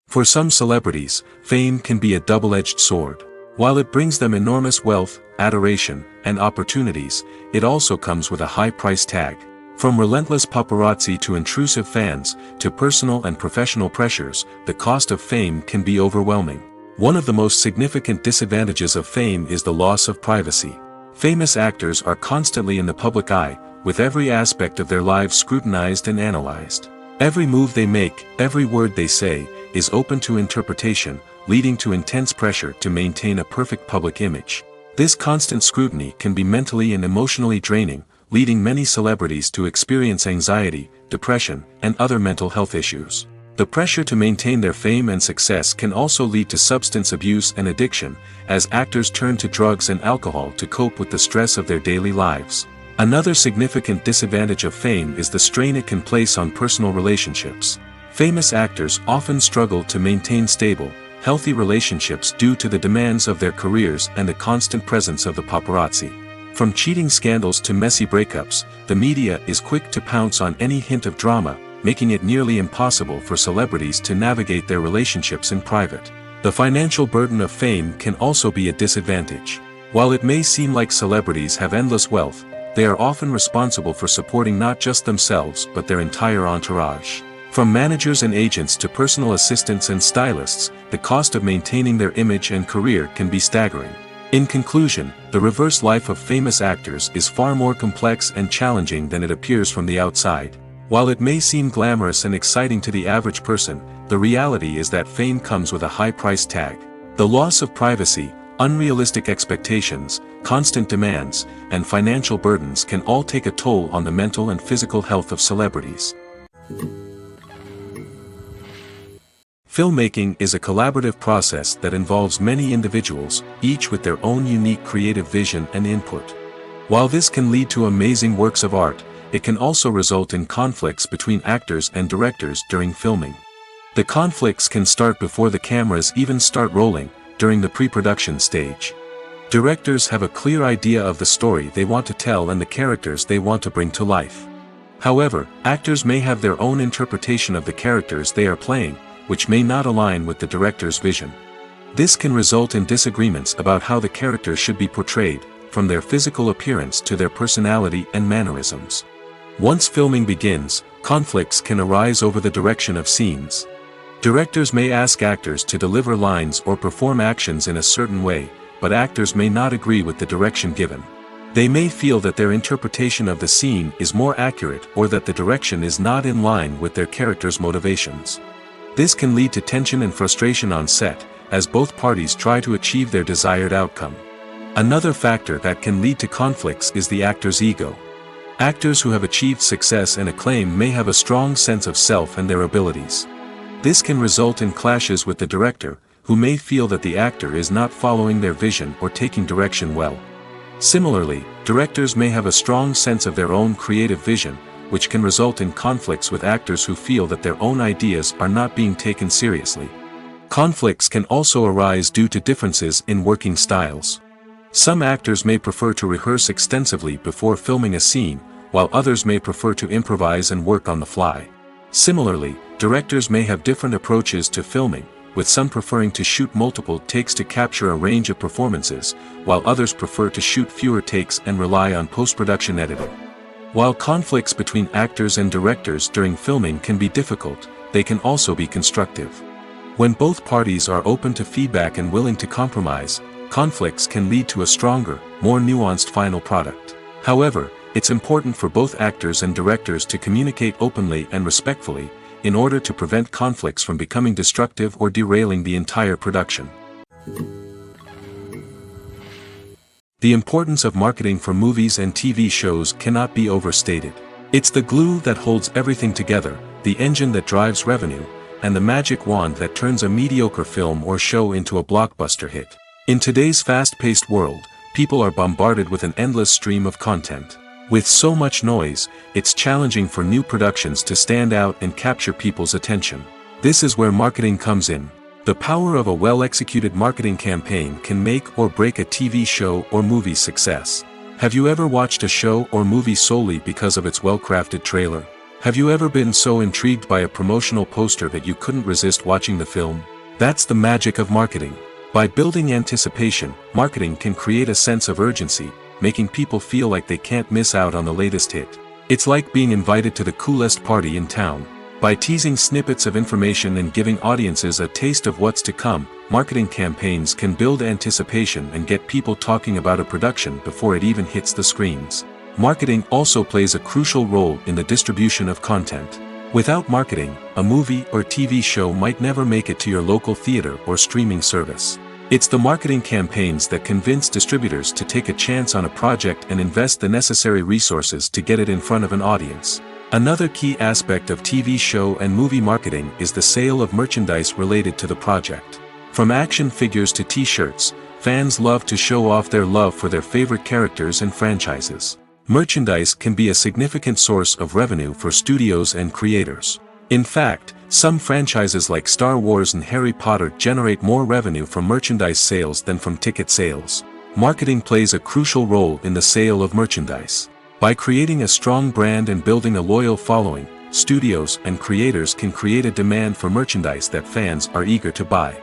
A: For some celebrities, fame can be a double-edged sword. While it brings them enormous wealth, adoration, and opportunities, it also comes with a high price tag. From relentless paparazzi to intrusive fans, to personal and professional pressures, the cost of fame can be overwhelming. One of the most significant disadvantages of fame is the loss of privacy. Famous actors are constantly in the public eye, with every aspect of their lives scrutinized and analyzed. Every move they make, every word they say, is open to interpretation, leading to intense pressure to maintain a perfect public image. This constant scrutiny can be mentally and emotionally draining, leading many celebrities to experience anxiety, depression, and other mental health issues. The pressure to maintain their fame and success can also lead to substance abuse and addiction, as actors turn to drugs and alcohol to cope with the stress of their daily lives. Another significant disadvantage of fame is the strain it can place on personal relationships. Famous actors often struggle to maintain stable, healthy relationships due to the demands of their careers and the constant presence of the paparazzi. From cheating scandals to messy breakups, the media is quick to pounce on any hint of drama, making it nearly impossible for celebrities to navigate their relationships in private. The financial burden of fame can also be a disadvantage. While it may seem like celebrities have endless wealth, they are often responsible for supporting not just themselves but their entire entourage. From managers and agents to personal assistants and stylists, the cost of maintaining their image and career can be staggering. In conclusion, the reverse life of famous actors is far more complex and challenging than it appears from the outside. While it may seem glamorous and exciting to the average person, the reality is that fame comes with a high price tag. The loss of privacy, unrealistic expectations, constant demands, and financial burdens can all take a toll on the mental and physical health of celebrities. Filmmaking is a collaborative process that involves many individuals, each with their own unique creative vision and input. While this can lead to amazing works of art, it can also result in conflicts between actors and directors during filming. The conflicts can start before the cameras even start rolling, during the pre-production stage. Directors have a clear idea of the story they want to tell and the characters they want to bring to life. However, actors may have their own interpretation of the characters they are playing, which may not align with the director's vision. This can result in disagreements about how the characters should be portrayed, from their physical appearance to their personality and mannerisms. Once filming begins, conflicts can arise over the direction of scenes. Directors may ask actors to deliver lines or perform actions in a certain way, but actors may not agree with the direction given. They may feel that their interpretation of the scene is more accurate or that the direction is not in line with their character's motivations. This can lead to tension and frustration on set, as both parties try to achieve their desired outcome. Another factor that can lead to conflicts is the actor's ego. Actors who have achieved success and acclaim may have a strong sense of self and their abilities. This can result in clashes with the director, who may feel that the actor is not following their vision or taking direction well. Similarly, directors may have a strong sense of their own creative vision, which can result in conflicts with actors who feel that their own ideas are not being taken seriously. Conflicts can also arise due to differences in working styles. Some actors may prefer to rehearse extensively before filming a scene, while others may prefer to improvise and work on the fly. Similarly, directors may have different approaches to filming, with some preferring to shoot multiple takes to capture a range of performances, while others prefer to shoot fewer takes and rely on post-production editing. While conflicts between actors and directors during filming can be difficult, they can also be constructive. When both parties are open to feedback and willing to compromise, conflicts can lead to a stronger, more nuanced final product. However, it's important for both actors and directors to communicate openly and respectfully, in order to prevent conflicts from becoming destructive or derailing the entire production. The importance of marketing for movies and TV shows cannot be overstated. It's the glue that holds everything together, the engine that drives revenue, and the magic wand that turns a mediocre film or show into a blockbuster hit. In today's fast-paced world, people are bombarded with an endless stream of content. With so much noise, it's challenging for new productions to stand out and capture people's attention. This is where marketing comes in. The power of a well-executed marketing campaign can make or break a TV show or movie's success. Have you ever watched a show or movie solely because of its well-crafted trailer? Have you ever been so intrigued by a promotional poster that you couldn't resist watching the film? That's the magic of marketing. By building anticipation, marketing can create a sense of urgency, making people feel like they can't miss out on the latest hit. It's like being invited to the coolest party in town. By teasing snippets of information and giving audiences a taste of what's to come, marketing campaigns can build anticipation and get people talking about a production before it even hits the screens. Marketing also plays a crucial role in the distribution of content. Without marketing, a movie or TV show might never make it to your local theater or streaming service. It's the marketing campaigns that convince distributors to take a chance on a project and invest the necessary resources to get it in front of an audience. Another key aspect of TV show and movie marketing is the sale of merchandise related to the project. From action figures to t-shirts, fans love to show off their love for their favorite characters and franchises. Merchandise can be a significant source of revenue for studios and creators. In fact, some franchises like Star Wars and Harry Potter generate more revenue from merchandise sales than from ticket sales. Marketing plays a crucial role in the sale of merchandise. By creating a strong brand and building a loyal following, studios and creators can create a demand for merchandise that fans are eager to buy.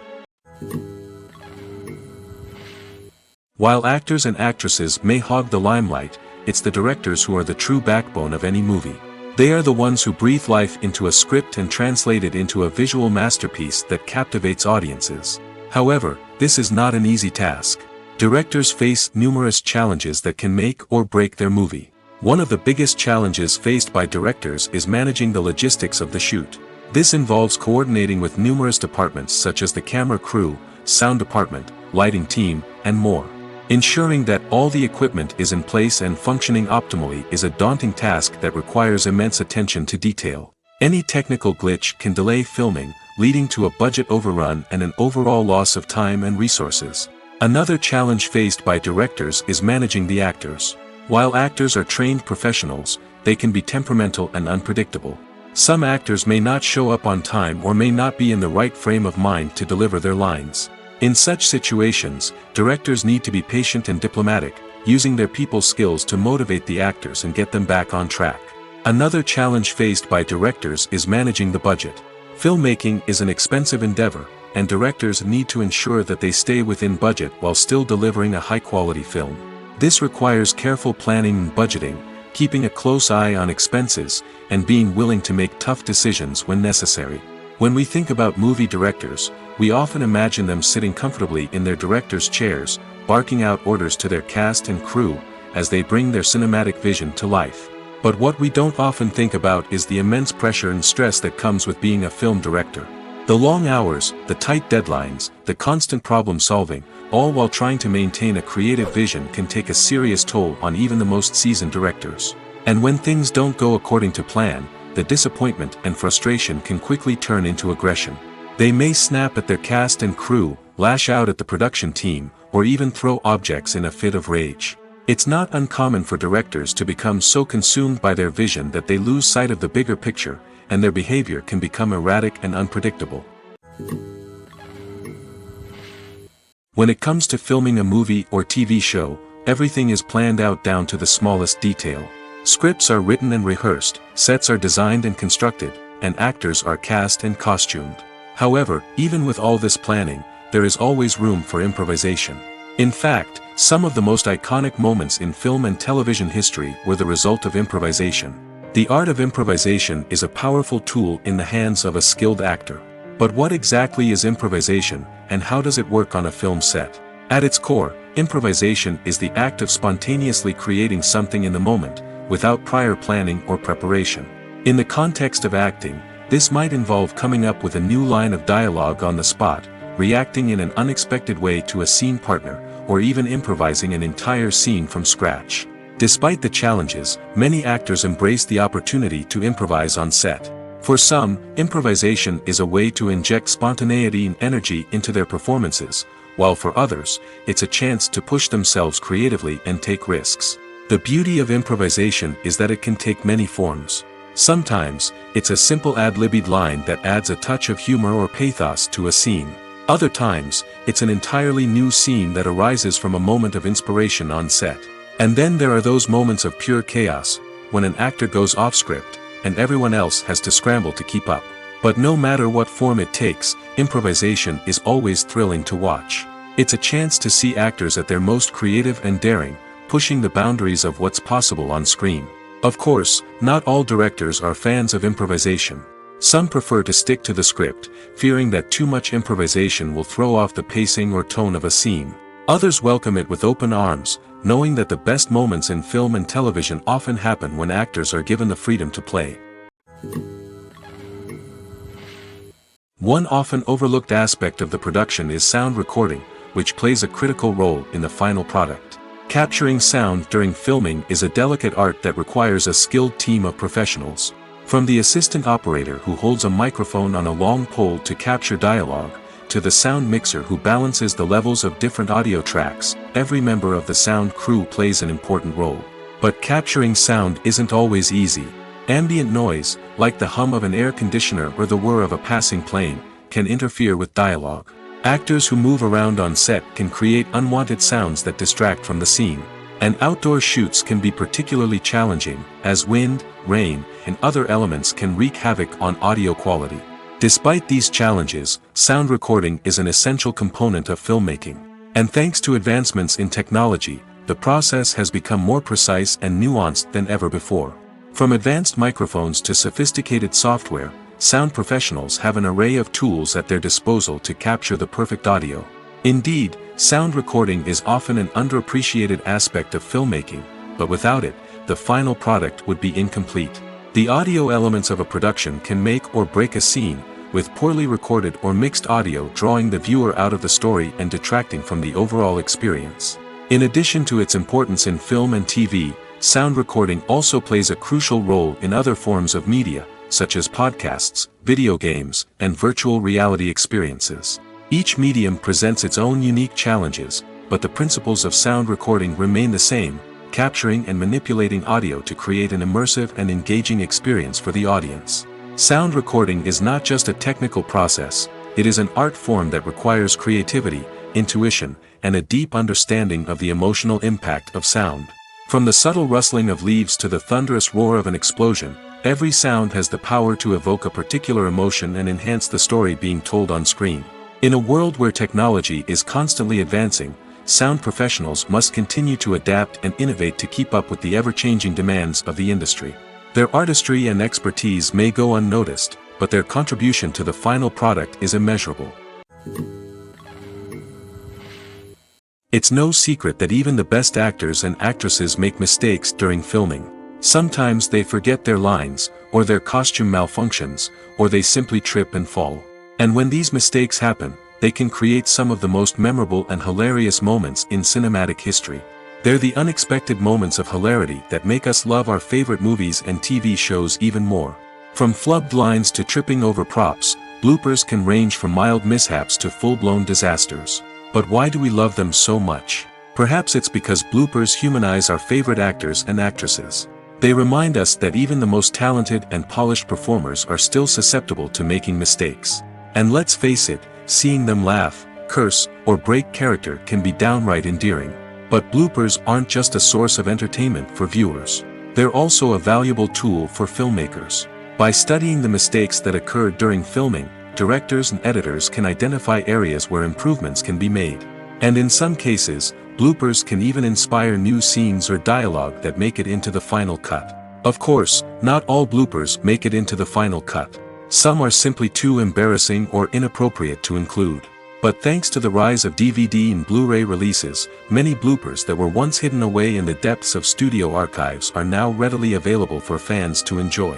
A: While actors and actresses may hog the limelight, it's the directors who are the true backbone of any movie. They are the ones who breathe life into a script and translate it into a visual masterpiece that captivates audiences. However, this is not an easy task. Directors face numerous challenges that can make or break their movie. One of the biggest challenges faced by directors is managing the logistics of the shoot. This involves coordinating with numerous departments such as the camera crew, sound department, lighting team, and more. Ensuring that all the equipment is in place and functioning optimally is a daunting task that requires immense attention to detail. Any technical glitch can delay filming, leading to a budget overrun and an overall loss of time and resources. Another challenge faced by directors is managing the actors. While actors are trained professionals, they can be temperamental and unpredictable. Some actors may not show up on time or may not be in the right frame of mind to deliver their lines. In such situations, directors need to be patient and diplomatic, using their people skills to motivate the actors and get them back on track. Another challenge faced by directors is managing the budget. Filmmaking is an expensive endeavor, and directors need to ensure that they stay within budget while still delivering a high-quality film. This requires careful planning and budgeting, keeping a close eye on expenses, and being willing to make tough decisions when necessary. When we think about movie directors, we often imagine them sitting comfortably in their director's chairs, barking out orders to their cast and crew, as they bring their cinematic vision to life. But what we don't often think about is the immense pressure and stress that comes with being a film director. The long hours, the tight deadlines, the constant problem solving, all while trying to maintain a creative vision can take a serious toll on even the most seasoned directors. And when things don't go according to plan, the disappointment and frustration can quickly turn into aggression. They may snap at their cast and crew, lash out at the production team, or even throw objects in a fit of rage. It's not uncommon for directors to become so consumed by their vision that they lose sight of the bigger picture, and their behavior can become erratic and unpredictable. When it comes to filming a movie or TV show, everything is planned out down to the smallest detail. Scripts are written and rehearsed, sets are designed and constructed, and actors are cast and costumed. However, even with all this planning, there is always room for improvisation. In fact, some of the most iconic moments in film and television history were the result of improvisation. The art of improvisation is a powerful tool in the hands of a skilled actor. But what exactly is improvisation, and how does it work on a film set? At its core, improvisation is the act of spontaneously creating something in the moment, without prior planning or preparation. In the context of acting, this might involve coming up with a new line of dialogue on the spot, reacting in an unexpected way to a scene partner, or even improvising an entire scene from scratch. Despite the challenges, many actors embrace the opportunity to improvise on set. For some, improvisation is a way to inject spontaneity and energy into their performances, while for others, it's a chance to push themselves creatively and take risks. The beauty of improvisation is that it can take many forms. Sometimes, it's a simple ad-libbed line that adds a touch of humor or pathos to a scene. Other times, it's an entirely new scene that arises from a moment of inspiration on set. And then there are those moments of pure chaos, when an actor goes off script, and everyone else has to scramble to keep up. But no matter what form it takes, improvisation is always thrilling to watch. It's a chance to see actors at their most creative and daring, pushing the boundaries of what's possible on screen. Of course, not all directors are fans of improvisation. Some prefer to stick to the script, fearing that too much improvisation will throw off the pacing or tone of a scene. Others welcome it with open arms, knowing that the best moments in film and television often happen when actors are given the freedom to play. One often overlooked aspect of the production is sound recording, which plays a critical role in the final product. Capturing sound during filming is a delicate art that requires a skilled team of professionals. From the assistant operator who holds a microphone on a long pole to capture dialogue, to the sound mixer who balances the levels of different audio tracks, every member of the sound crew plays an important role. But capturing sound isn't always easy. Ambient noise, like the hum of an air conditioner or the whir of a passing plane, can interfere with dialogue. Actors who move around on set can create unwanted sounds that distract from the scene. And outdoor shoots can be particularly challenging, as wind, rain, and other elements can wreak havoc on audio quality. Despite these challenges, sound recording is an essential component of filmmaking. And thanks to advancements in technology, the process has become more precise and nuanced than ever before. From advanced microphones to sophisticated software, sound professionals have an array of tools at their disposal to capture the perfect audio. Indeed, sound recording is often an underappreciated aspect of filmmaking, but without it, the final product would be incomplete. The audio elements of a production can make or break a scene, with poorly recorded or mixed audio drawing the viewer out of the story and detracting from the overall experience. In addition to its importance in film and TV, sound recording also plays a crucial role in other forms of media, such as podcasts, video games, and virtual reality experiences. Each medium presents its own unique challenges, but the principles of sound recording remain the same, capturing and manipulating audio to create an immersive and engaging experience for the audience. Sound recording is not just a technical process, it is an art form that requires creativity, intuition, and a deep understanding of the emotional impact of sound. From the subtle rustling of leaves to the thunderous roar of an explosion, every sound has the power to evoke a particular emotion and enhance the story being told on screen. In a world where technology is constantly advancing, sound professionals must continue to adapt and innovate to keep up with the ever-changing demands of the industry. Their artistry and expertise may go unnoticed, but their contribution to the final product is immeasurable. It's no secret that even the best actors and actresses make mistakes during filming. Sometimes they forget their lines, or their costume malfunctions, or they simply trip and fall. And when these mistakes happen, they can create some of the most memorable and hilarious moments in cinematic history. They're the unexpected moments of hilarity that make us love our favorite movies and TV shows even more. From flubbed lines to tripping over props, bloopers can range from mild mishaps to full-blown disasters. But why do we love them so much? Perhaps it's because bloopers humanize our favorite actors and actresses. They remind us that even the most talented and polished performers are still susceptible to making mistakes. And let's face it, seeing them laugh, curse, or break character can be downright endearing. But bloopers aren't just a source of entertainment for viewers. They're also a valuable tool for filmmakers. By studying the mistakes that occurred during filming, directors and editors can identify areas where improvements can be made. And in some cases, bloopers can even inspire new scenes or dialogue that make it into the final cut. Of course, not all bloopers make it into the final cut. Some are simply too embarrassing or inappropriate to include. But thanks to the rise of DVD and Blu-ray releases, many bloopers that were once hidden away in the depths of studio archives are now readily available for fans to enjoy.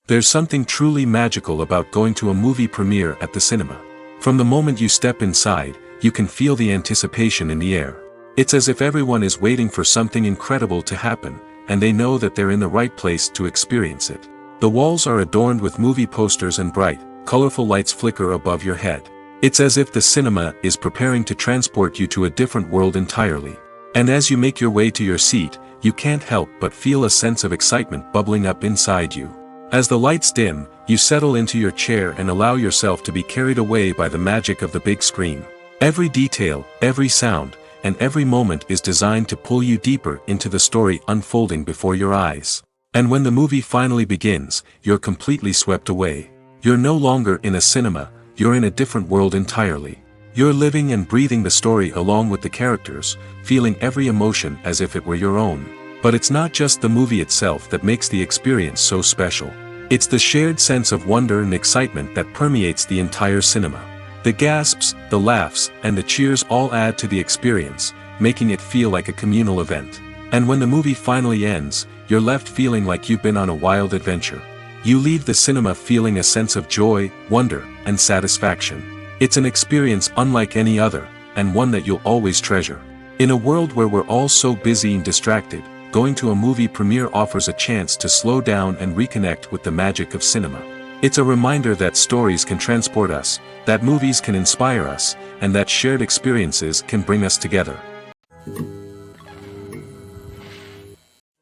A: There's something truly magical about going to a movie premiere at the cinema. From the moment you step inside, you can feel the anticipation in the air. It's as if everyone is waiting for something incredible to happen, and they know that they're in the right place to experience it. The walls are adorned with movie posters and bright, colorful lights flicker above your head. It's as if the cinema is preparing to transport you to a different world entirely. And as you make your way to your seat, you can't help but feel a sense of excitement bubbling up inside you. As the lights dim, you settle into your chair and allow yourself to be carried away by the magic of the big screen. Every detail, every sound, and every moment is designed to pull you deeper into the story unfolding before your eyes. And when the movie finally begins, you're completely swept away. You're no longer in a cinema, you're in a different world entirely. You're living and breathing the story along with the characters, feeling every emotion as if it were your own. But it's not just the movie itself that makes the experience so special. It's the shared sense of wonder and excitement that permeates the entire cinema. The gasps, the laughs, and the cheers all add to the experience, making it feel like a communal event. And when the movie finally ends, you're left feeling like you've been on a wild adventure. You leave the cinema feeling a sense of joy, wonder, and satisfaction. It's an experience unlike any other, and one that you'll always treasure. In a world where we're all so busy and distracted, going to a movie premiere offers a chance to slow down and reconnect with the magic of cinema. It's a reminder that stories can transport us, that movies can inspire us, and that shared experiences can bring us together.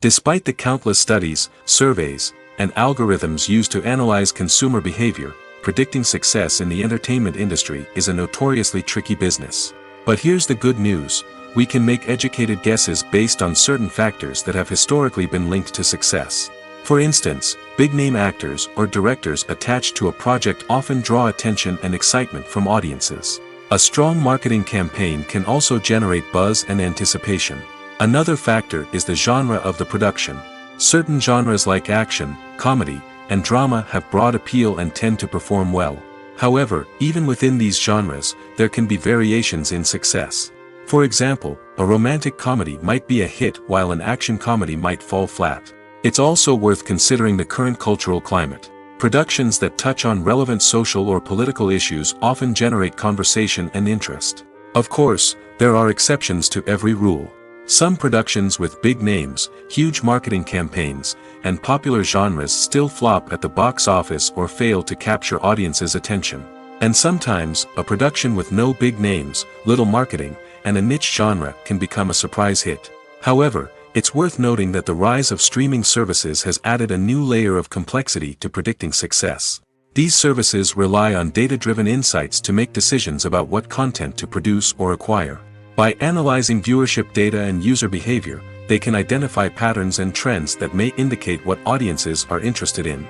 A: Despite the countless studies, surveys, and algorithms used to analyze consumer behavior, predicting success in the entertainment industry is a notoriously tricky business. But here's the good news. We can make educated guesses based on certain factors that have historically been linked to success. For instance, big-name actors or directors attached to a project often draw attention and excitement from audiences. A strong marketing campaign can also generate buzz and anticipation. Another factor is the genre of the production. Certain genres like action, comedy, and drama have broad appeal and tend to perform well. However, even within these genres, there can be variations in success. For example, a romantic comedy might be a hit while an action comedy might fall flat. It's also worth considering the current cultural climate. Productions that touch on relevant social or political issues often generate conversation and interest. Of course, there are exceptions to every rule. Some productions with big names, huge marketing campaigns, and popular genres still flop at the box office or fail to capture audiences' attention. And sometimes, a production with no big names, little marketing, and a niche genre can become a surprise hit. However, it's worth noting that the rise of streaming services has added a new layer of complexity to predicting success. These services rely on data-driven insights to make decisions about what content to produce or acquire. By analyzing viewership data and user behavior, they can identify patterns and trends that may indicate what audiences are interested in.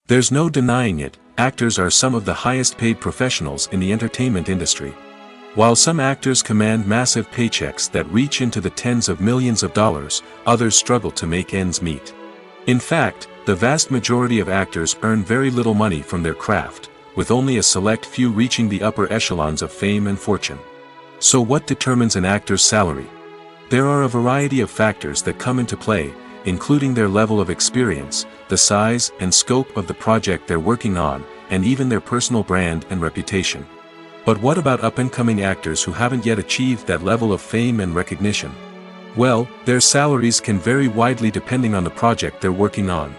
A: There's no denying it, actors are some of the highest-paid professionals in the entertainment industry. While some actors command massive paychecks that reach into the tens of millions of dollars, others struggle to make ends meet. In fact, the vast majority of actors earn very little money from their craft, with only a select few reaching the upper echelons of fame and fortune. So what determines an actor's salary? There are a variety of factors that come into play, including their level of experience, the size and scope of the project they're working on, and even their personal brand and reputation. But what about up-and-coming actors who haven't yet achieved that level of fame and recognition? Well, their salaries can vary widely depending on the project they're working on.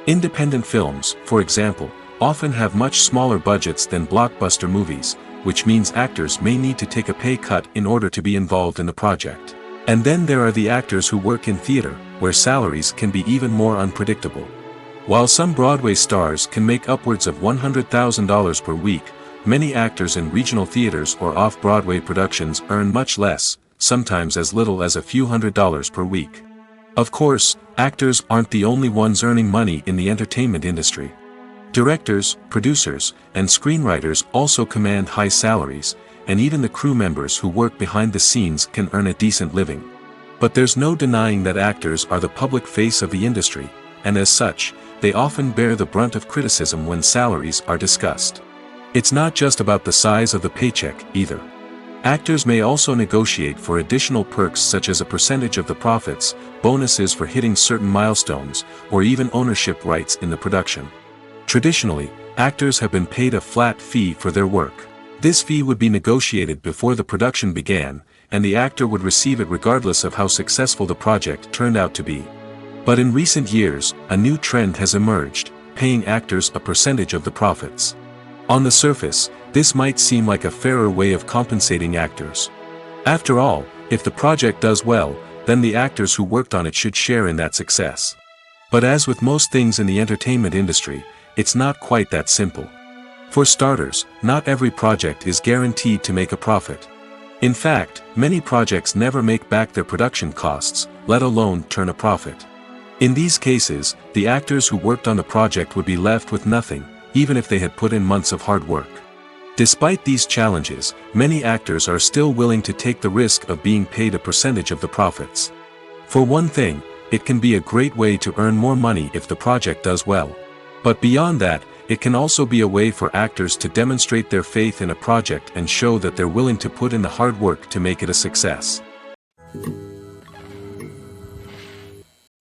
A: Independent films, for example, often have much smaller budgets than blockbuster movies, which means actors may need to take a pay cut in order to be involved in the project. And then there are the actors who work in theater, where salaries can be even more unpredictable. While some Broadway stars can make upwards of $100,000 per week, many actors in regional theaters or off-Broadway productions earn much less, sometimes as little as a few $100s per week. Of course, actors aren't the only ones earning money in the entertainment industry. Directors, producers, and screenwriters also command high salaries, and even the crew members who work behind the scenes can earn a decent living. But there's no denying that actors are the public face of the industry, and as such, they often bear the brunt of criticism when salaries are discussed. It's not just about the size of the paycheck, either. Actors may also negotiate for additional perks such as a percentage of the profits, bonuses for hitting certain milestones, or even ownership rights in the production. Traditionally, actors have been paid a flat fee for their work. This fee would be negotiated before the production began, and the actor would receive it regardless of how successful the project turned out to be. But in recent years, a new trend has emerged, paying actors a percentage of the profits. On the surface, this might seem like a fairer way of compensating actors. After all, if the project does well, then the actors who worked on it should share in that success. But as with most things in the entertainment industry, it's not quite that simple. For starters, not every project is guaranteed to make a profit. In fact, many projects never make back their production costs, let alone turn a profit. In these cases, the actors who worked on the project would be left with nothing, even if they had put in months of hard work. Despite these challenges, many actors are still willing to take the risk of being paid a percentage of the profits. For one thing, it can be a great way to earn more money if the project does well. But beyond that, it can also be a way for actors to demonstrate their faith in a project and show that they're willing to put in the hard work to make it a success.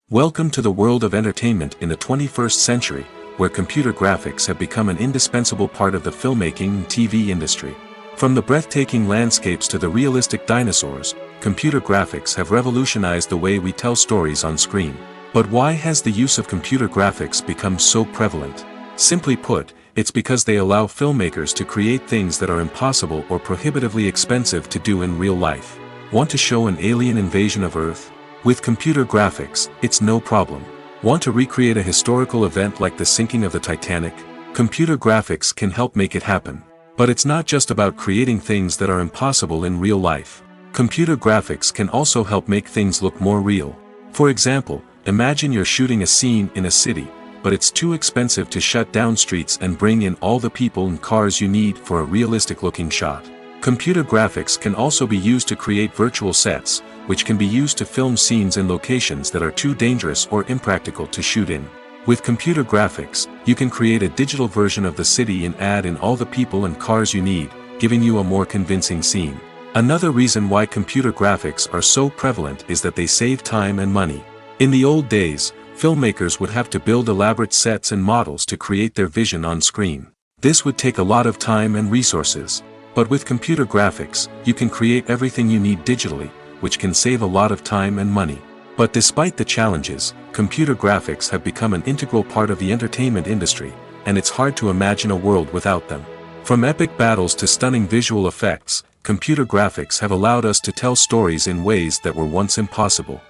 A: Welcome to the world of entertainment in the 21st century, where computer graphics have become an indispensable part of the filmmaking and TV industry. From the breathtaking landscapes to the realistic dinosaurs, computer graphics have revolutionized the way we tell stories on screen. But why has the use of computer graphics become so prevalent? Simply put, it's because they allow filmmakers to create things that are impossible or prohibitively expensive to do in real life. Want to show an alien invasion of Earth? With computer graphics, it's no problem. Want to recreate a historical event like the sinking of the Titanic? Computer graphics can help make it happen. But it's not just about creating things that are impossible in real life. Computer graphics can also help make things look more real. For example, imagine you're shooting a scene in a city, but it's too expensive to shut down streets and bring in all the people and cars you need for a realistic-looking shot. Computer graphics can also be used to create virtual sets, which can be used to film scenes in locations that are too dangerous or impractical to shoot in. With computer graphics, you can create a digital version of the city and add in all the people and cars you need, giving you a more convincing scene. Another reason why computer graphics are so prevalent is that they save time and money. In the old days, filmmakers would have to build elaborate sets and models to create their vision on screen. This would take a lot of time and resources. But with computer graphics, you can create everything you need digitally, which can save a lot of time and money. But despite the challenges, computer graphics have become an integral part of the entertainment industry, and it's hard to imagine a world without them. From epic battles to stunning visual effects, computer graphics have allowed us to tell stories in ways that were once impossible.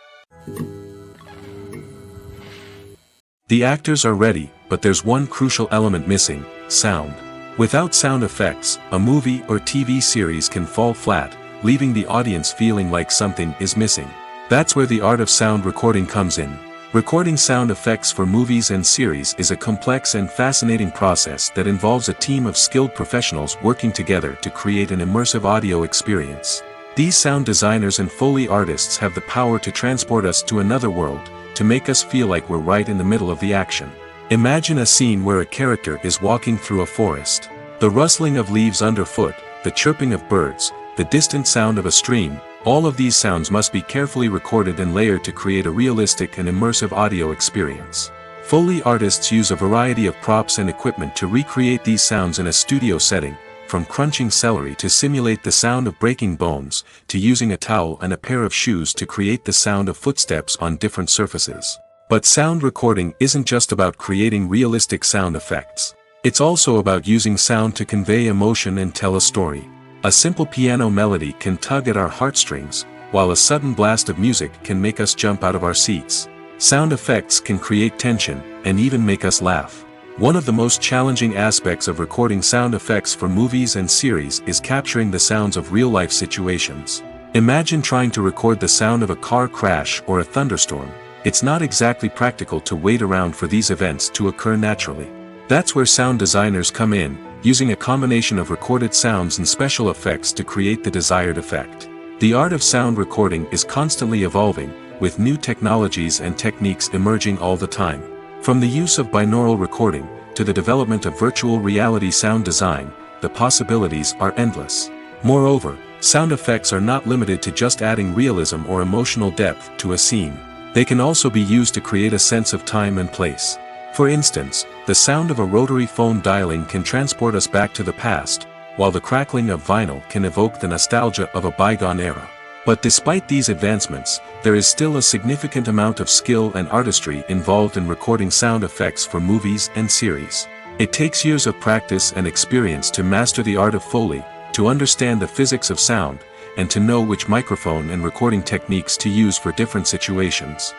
A: The actors are ready, but there's one crucial element missing: sound. Without sound effects, a movie or TV series can fall flat, leaving the audience feeling like something is missing. That's where the art of sound recording comes in. Recording sound effects for movies and series is a complex and fascinating process that involves a team of skilled professionals working together to create an immersive audio experience. These sound designers and Foley artists have the power to transport us to another world, to make us feel like we're right in the middle of the action. Imagine a scene where a character is walking through a forest. The rustling of leaves underfoot, the chirping of birds, the distant sound of a stream, all of these sounds must be carefully recorded and layered to create a realistic and immersive audio experience. Foley artists use a variety of props and equipment to recreate these sounds in a studio setting, from crunching celery to simulate the sound of breaking bones, to using a towel and a pair of shoes to create the sound of footsteps on different surfaces. But sound recording isn't just about creating realistic sound effects. It's also about using sound to convey emotion and tell a story. A simple piano melody can tug at our heartstrings, while a sudden blast of music can make us jump out of our seats. Sound effects can create tension, and even make us laugh. One of the most challenging aspects of recording sound effects for movies and series is capturing the sounds of real-life situations. Imagine trying to record the sound of a car crash or a thunderstorm. It's not exactly practical to wait around for these events to occur naturally. That's where sound designers come in, using a combination of recorded sounds and special effects to create the desired effect. The art of sound recording is constantly evolving, with new technologies and techniques emerging all the time. From the use of binaural recording, to the development of virtual reality sound design, the possibilities are endless. Moreover, sound effects are not limited to just adding realism or emotional depth to a scene. They can also be used to create a sense of time and place. For instance, the sound of a rotary phone dialing can transport us back to the past, while the crackling of vinyl can evoke the nostalgia of a bygone era. But despite these advancements, there is still a significant amount of skill and artistry involved in recording sound effects for movies and series. It takes years of practice and experience to master the art of Foley, to understand the physics of sound, and to know which microphone and recording techniques to use for different situations.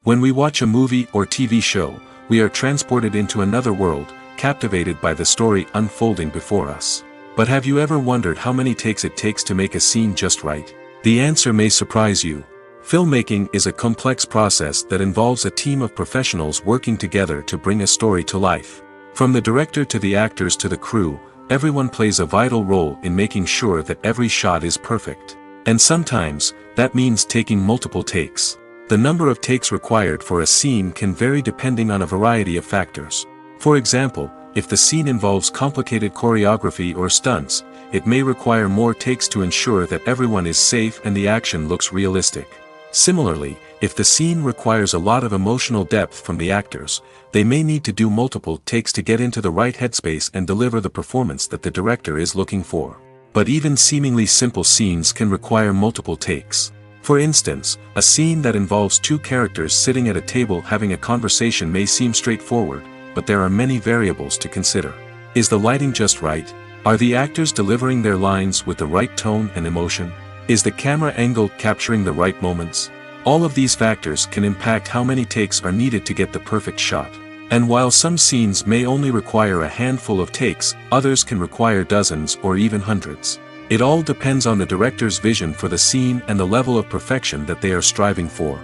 A: When we watch a movie or TV show, we are transported into another world, captivated by the story unfolding before us. But have you ever wondered how many takes it takes to make a scene just right? The answer may surprise you. Filmmaking is a complex process that involves a team of professionals working together to bring a story to life. From the director to the actors to the crew, everyone plays a vital role in making sure that every shot is perfect. And sometimes, that means taking multiple takes. The number of takes required for a scene can vary depending on a variety of factors. For example, if the scene involves complicated choreography or stunts, it may require more takes to ensure that everyone is safe and the action looks realistic. Similarly, if the scene requires a lot of emotional depth from the actors, they may need to do multiple takes to get into the right headspace and deliver the performance that the director is looking for. But even seemingly simple scenes can require multiple takes. For instance, a scene that involves two characters sitting at a table having a conversation may seem straightforward, but there are many variables to consider. Is the lighting just right? Are the actors delivering their lines with the right tone and emotion? Is the camera angle capturing the right moments? All of these factors can impact how many takes are needed to get the perfect shot. And while some scenes may only require a handful of takes, others can require dozens or even hundreds. It all depends on the director's vision for the scene and the level of perfection that they are striving for.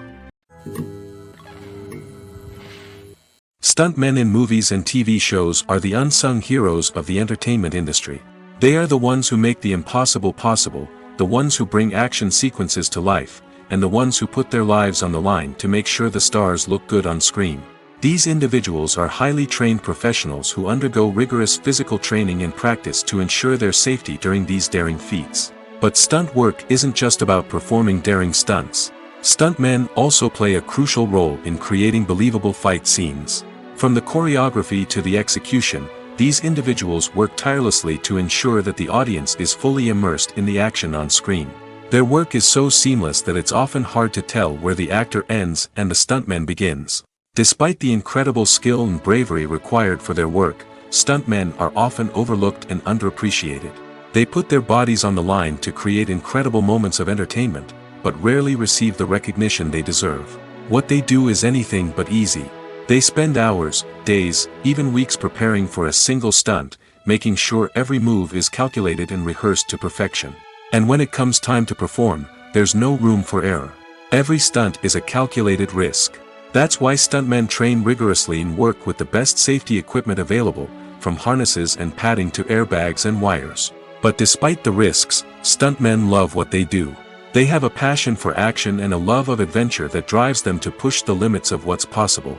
A: Stuntmen in movies and TV shows are the unsung heroes of the entertainment industry. They are the ones who make the impossible possible, the ones who bring action sequences to life, and the ones who put their lives on the line to make sure the stars look good on screen. These individuals are highly trained professionals who undergo rigorous physical training and practice to ensure their safety during these daring feats. But stunt work isn't just about performing daring stunts. Stuntmen also play a crucial role in creating believable fight scenes. From the choreography to the execution, these individuals work tirelessly to ensure that the audience is fully immersed in the action on screen. Their work is so seamless that it's often hard to tell where the actor ends and the stuntman begins. Despite the incredible skill and bravery required for their work, stuntmen are often overlooked and underappreciated. They put their bodies on the line to create incredible moments of entertainment, but rarely receive the recognition they deserve. What they do is anything but easy. They spend hours, days, even weeks preparing for a single stunt, making sure every move is calculated and rehearsed to perfection. And when it comes time to perform, there's no room for error. Every stunt is a calculated risk. That's why stuntmen train rigorously and work with the best safety equipment available, from harnesses and padding to airbags and wires. But despite the risks, stuntmen love what they do. They have a passion for action and a love of adventure that drives them to push the limits of what's possible.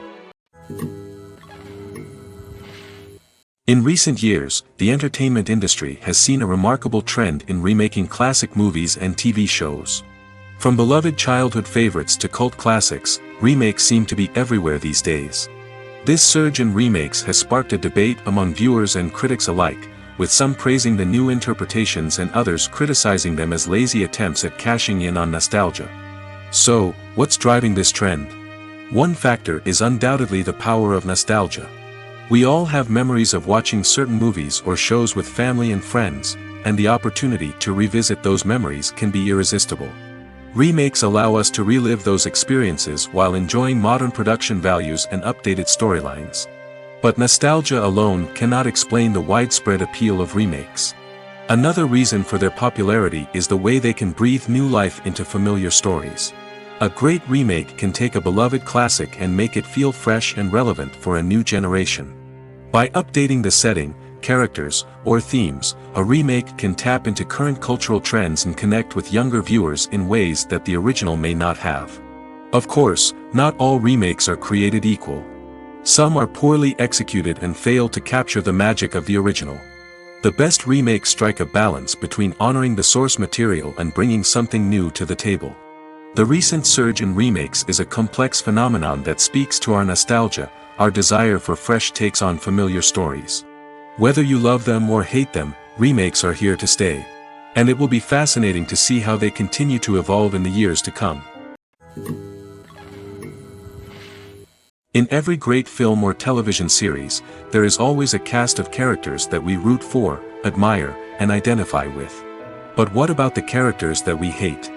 A: In recent years, the entertainment industry has seen a remarkable trend in remaking classic movies and TV shows. From beloved childhood favorites to cult classics, remakes seem to be everywhere these days. This surge in remakes has sparked a debate among viewers and critics alike, with some praising the new interpretations and others criticizing them as lazy attempts at cashing in on nostalgia. So, what's driving this trend? One factor is undoubtedly the power of nostalgia. We all have memories of watching certain movies or shows with family and friends, and the opportunity to revisit those memories can be irresistible. Remakes allow us to relive those experiences while enjoying modern production values and updated storylines. But nostalgia alone cannot explain the widespread appeal of remakes. Another reason for their popularity is the way they can breathe new life into familiar stories. A great remake can take a beloved classic and make it feel fresh and relevant for a new generation. By updating the setting, characters, or themes, a remake can tap into current cultural trends and connect with younger viewers in ways that the original may not have. Of course, not all remakes are created equal. Some are poorly executed and fail to capture the magic of the original. The best remakes strike a balance between honoring the source material and bringing something new to the table. The recent surge in remakes is a complex phenomenon that speaks to our nostalgia, our desire for fresh takes on familiar stories. Whether you love them or hate them, remakes are here to stay. And it will be fascinating to see how they continue to evolve in the years to come. In every great film or television series, there is always a cast of characters that we root for, admire, and identify with. But what about the characters that we hate?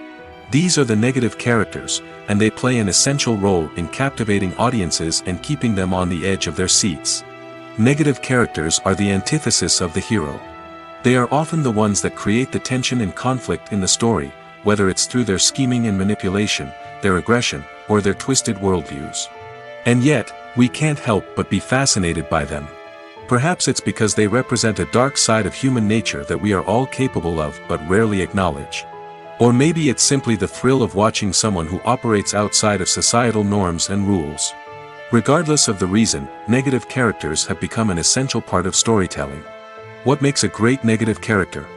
A: These are the negative characters, and they play an essential role in captivating audiences and keeping them on the edge of their seats. Negative characters are the antithesis of the hero. They are often the ones that create the tension and conflict in the story, whether it's through their scheming and manipulation, their aggression, or their twisted worldviews. And yet, we can't help but be fascinated by them. Perhaps it's because they represent a dark side of human nature that we are all capable of but rarely acknowledge. Or maybe it's simply the thrill of watching someone who operates outside of societal norms and rules. Regardless of the reason, negative characters have become an essential part of storytelling. What makes a great negative character?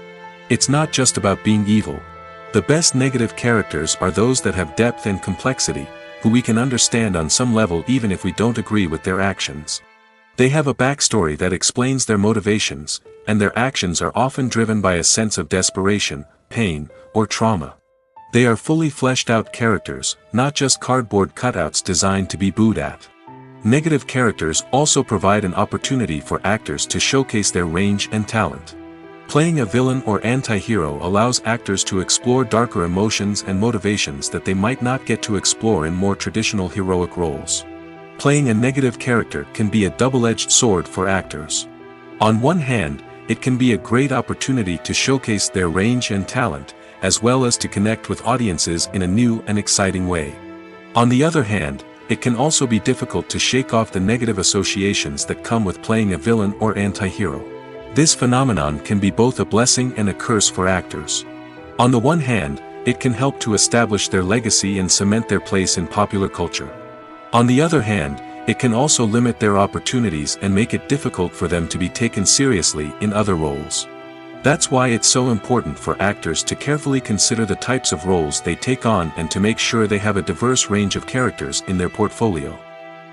A: It's not just about being evil. The best negative characters are those that have depth and complexity, who we can understand on some level even if we don't agree with their actions. They have a backstory that explains their motivations, and their actions are often driven by a sense of desperation, pain, or trauma. They are fully fleshed out characters, not just cardboard cutouts designed to be booed at. Negative characters also provide an opportunity for actors to showcase their range and talent. Playing a villain or anti-hero allows actors to explore darker emotions and motivations that they might not get to explore in more traditional heroic roles. Playing a negative character can be a double-edged sword for actors. On one hand, it can be a great opportunity to showcase their range and talent, as well as to connect with audiences in a new and exciting way. On the other hand, it can also be difficult to shake off the negative associations that come with playing a villain or anti-hero. This phenomenon can be both a blessing and a curse for actors. On the one hand, it can help to establish their legacy and cement their place in popular culture. On the other hand, it can also limit their opportunities and make it difficult for them to be taken seriously in other roles. That's why it's so important for actors to carefully consider the types of roles they take on and to make sure they have a diverse range of characters in their portfolio.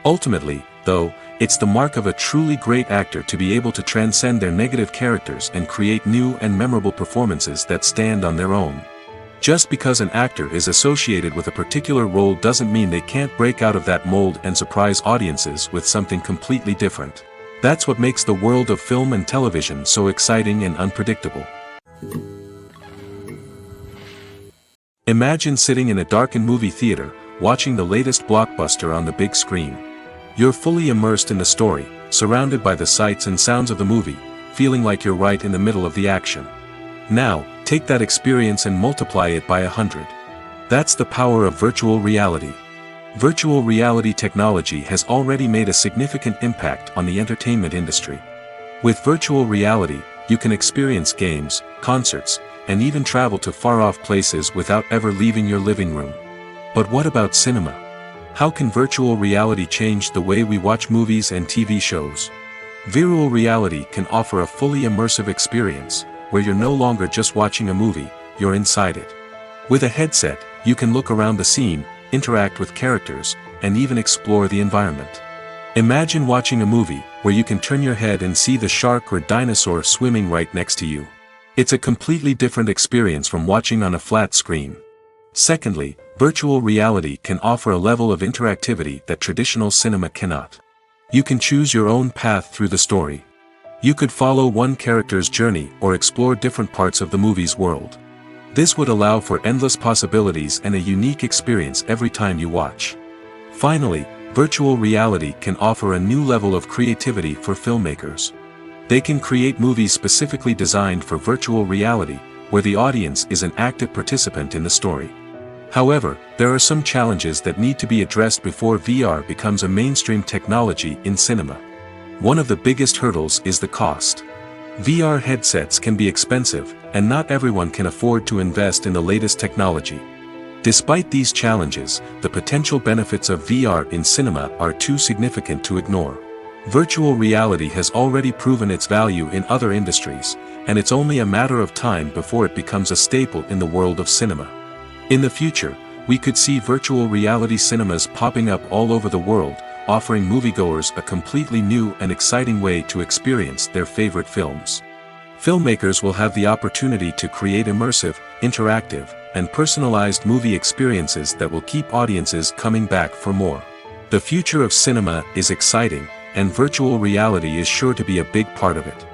A: Ultimately, though, it's the mark of a truly great actor to be able to transcend their negative characters and create new and memorable performances that stand on their own. Just because an actor is associated with a particular role doesn't mean they can't break out of that mold and surprise audiences with something completely different. That's what makes the world of film and television so exciting and unpredictable. Imagine sitting in a darkened movie theater, watching the latest blockbuster on the big screen. You're fully immersed in the story, surrounded by the sights and sounds of the movie, feeling like you're right in the middle of the action. Now, take that experience and multiply it by 100. That's the power of virtual reality. Virtual reality technology has already made a significant impact on the entertainment industry. With virtual reality, you can experience games, concerts, and even travel to far-off places without ever leaving your living room. But what about cinema? How can virtual reality change the way we watch movies and TV shows? Virtual reality can offer a fully immersive experience, where you're no longer just watching a movie, you're inside it. With a headset, you can look around the scene, interact with characters, and even explore the environment. Imagine watching a movie where you can turn your head and see the shark or dinosaur swimming right next to you. It's a completely different experience from watching on a flat screen. Secondly, virtual reality can offer a level of interactivity that traditional cinema cannot. You can choose your own path through the story. You could follow one character's journey or explore different parts of the movie's world. This would allow for endless possibilities and a unique experience every time you watch. Finally, virtual reality can offer a new level of creativity for filmmakers. They can create movies specifically designed for virtual reality, where the audience is an active participant in the story. However, there are some challenges that need to be addressed before VR becomes a mainstream technology in cinema. One of the biggest hurdles is the cost. VR headsets can be expensive, and not everyone can afford to invest in the latest technology. Despite these challenges, the potential benefits of VR in cinema are too significant to ignore. Virtual reality has already proven its value in other industries, and it's only a matter of time before it becomes a staple in the world of cinema. In the future, we could see virtual reality cinemas popping up all over the world, offering moviegoers a completely new and exciting way to experience their favorite films. Filmmakers will have the opportunity to create immersive, interactive, and personalized movie experiences that will keep audiences coming back for more. The future of cinema is exciting, and virtual reality is sure to be a big part of it.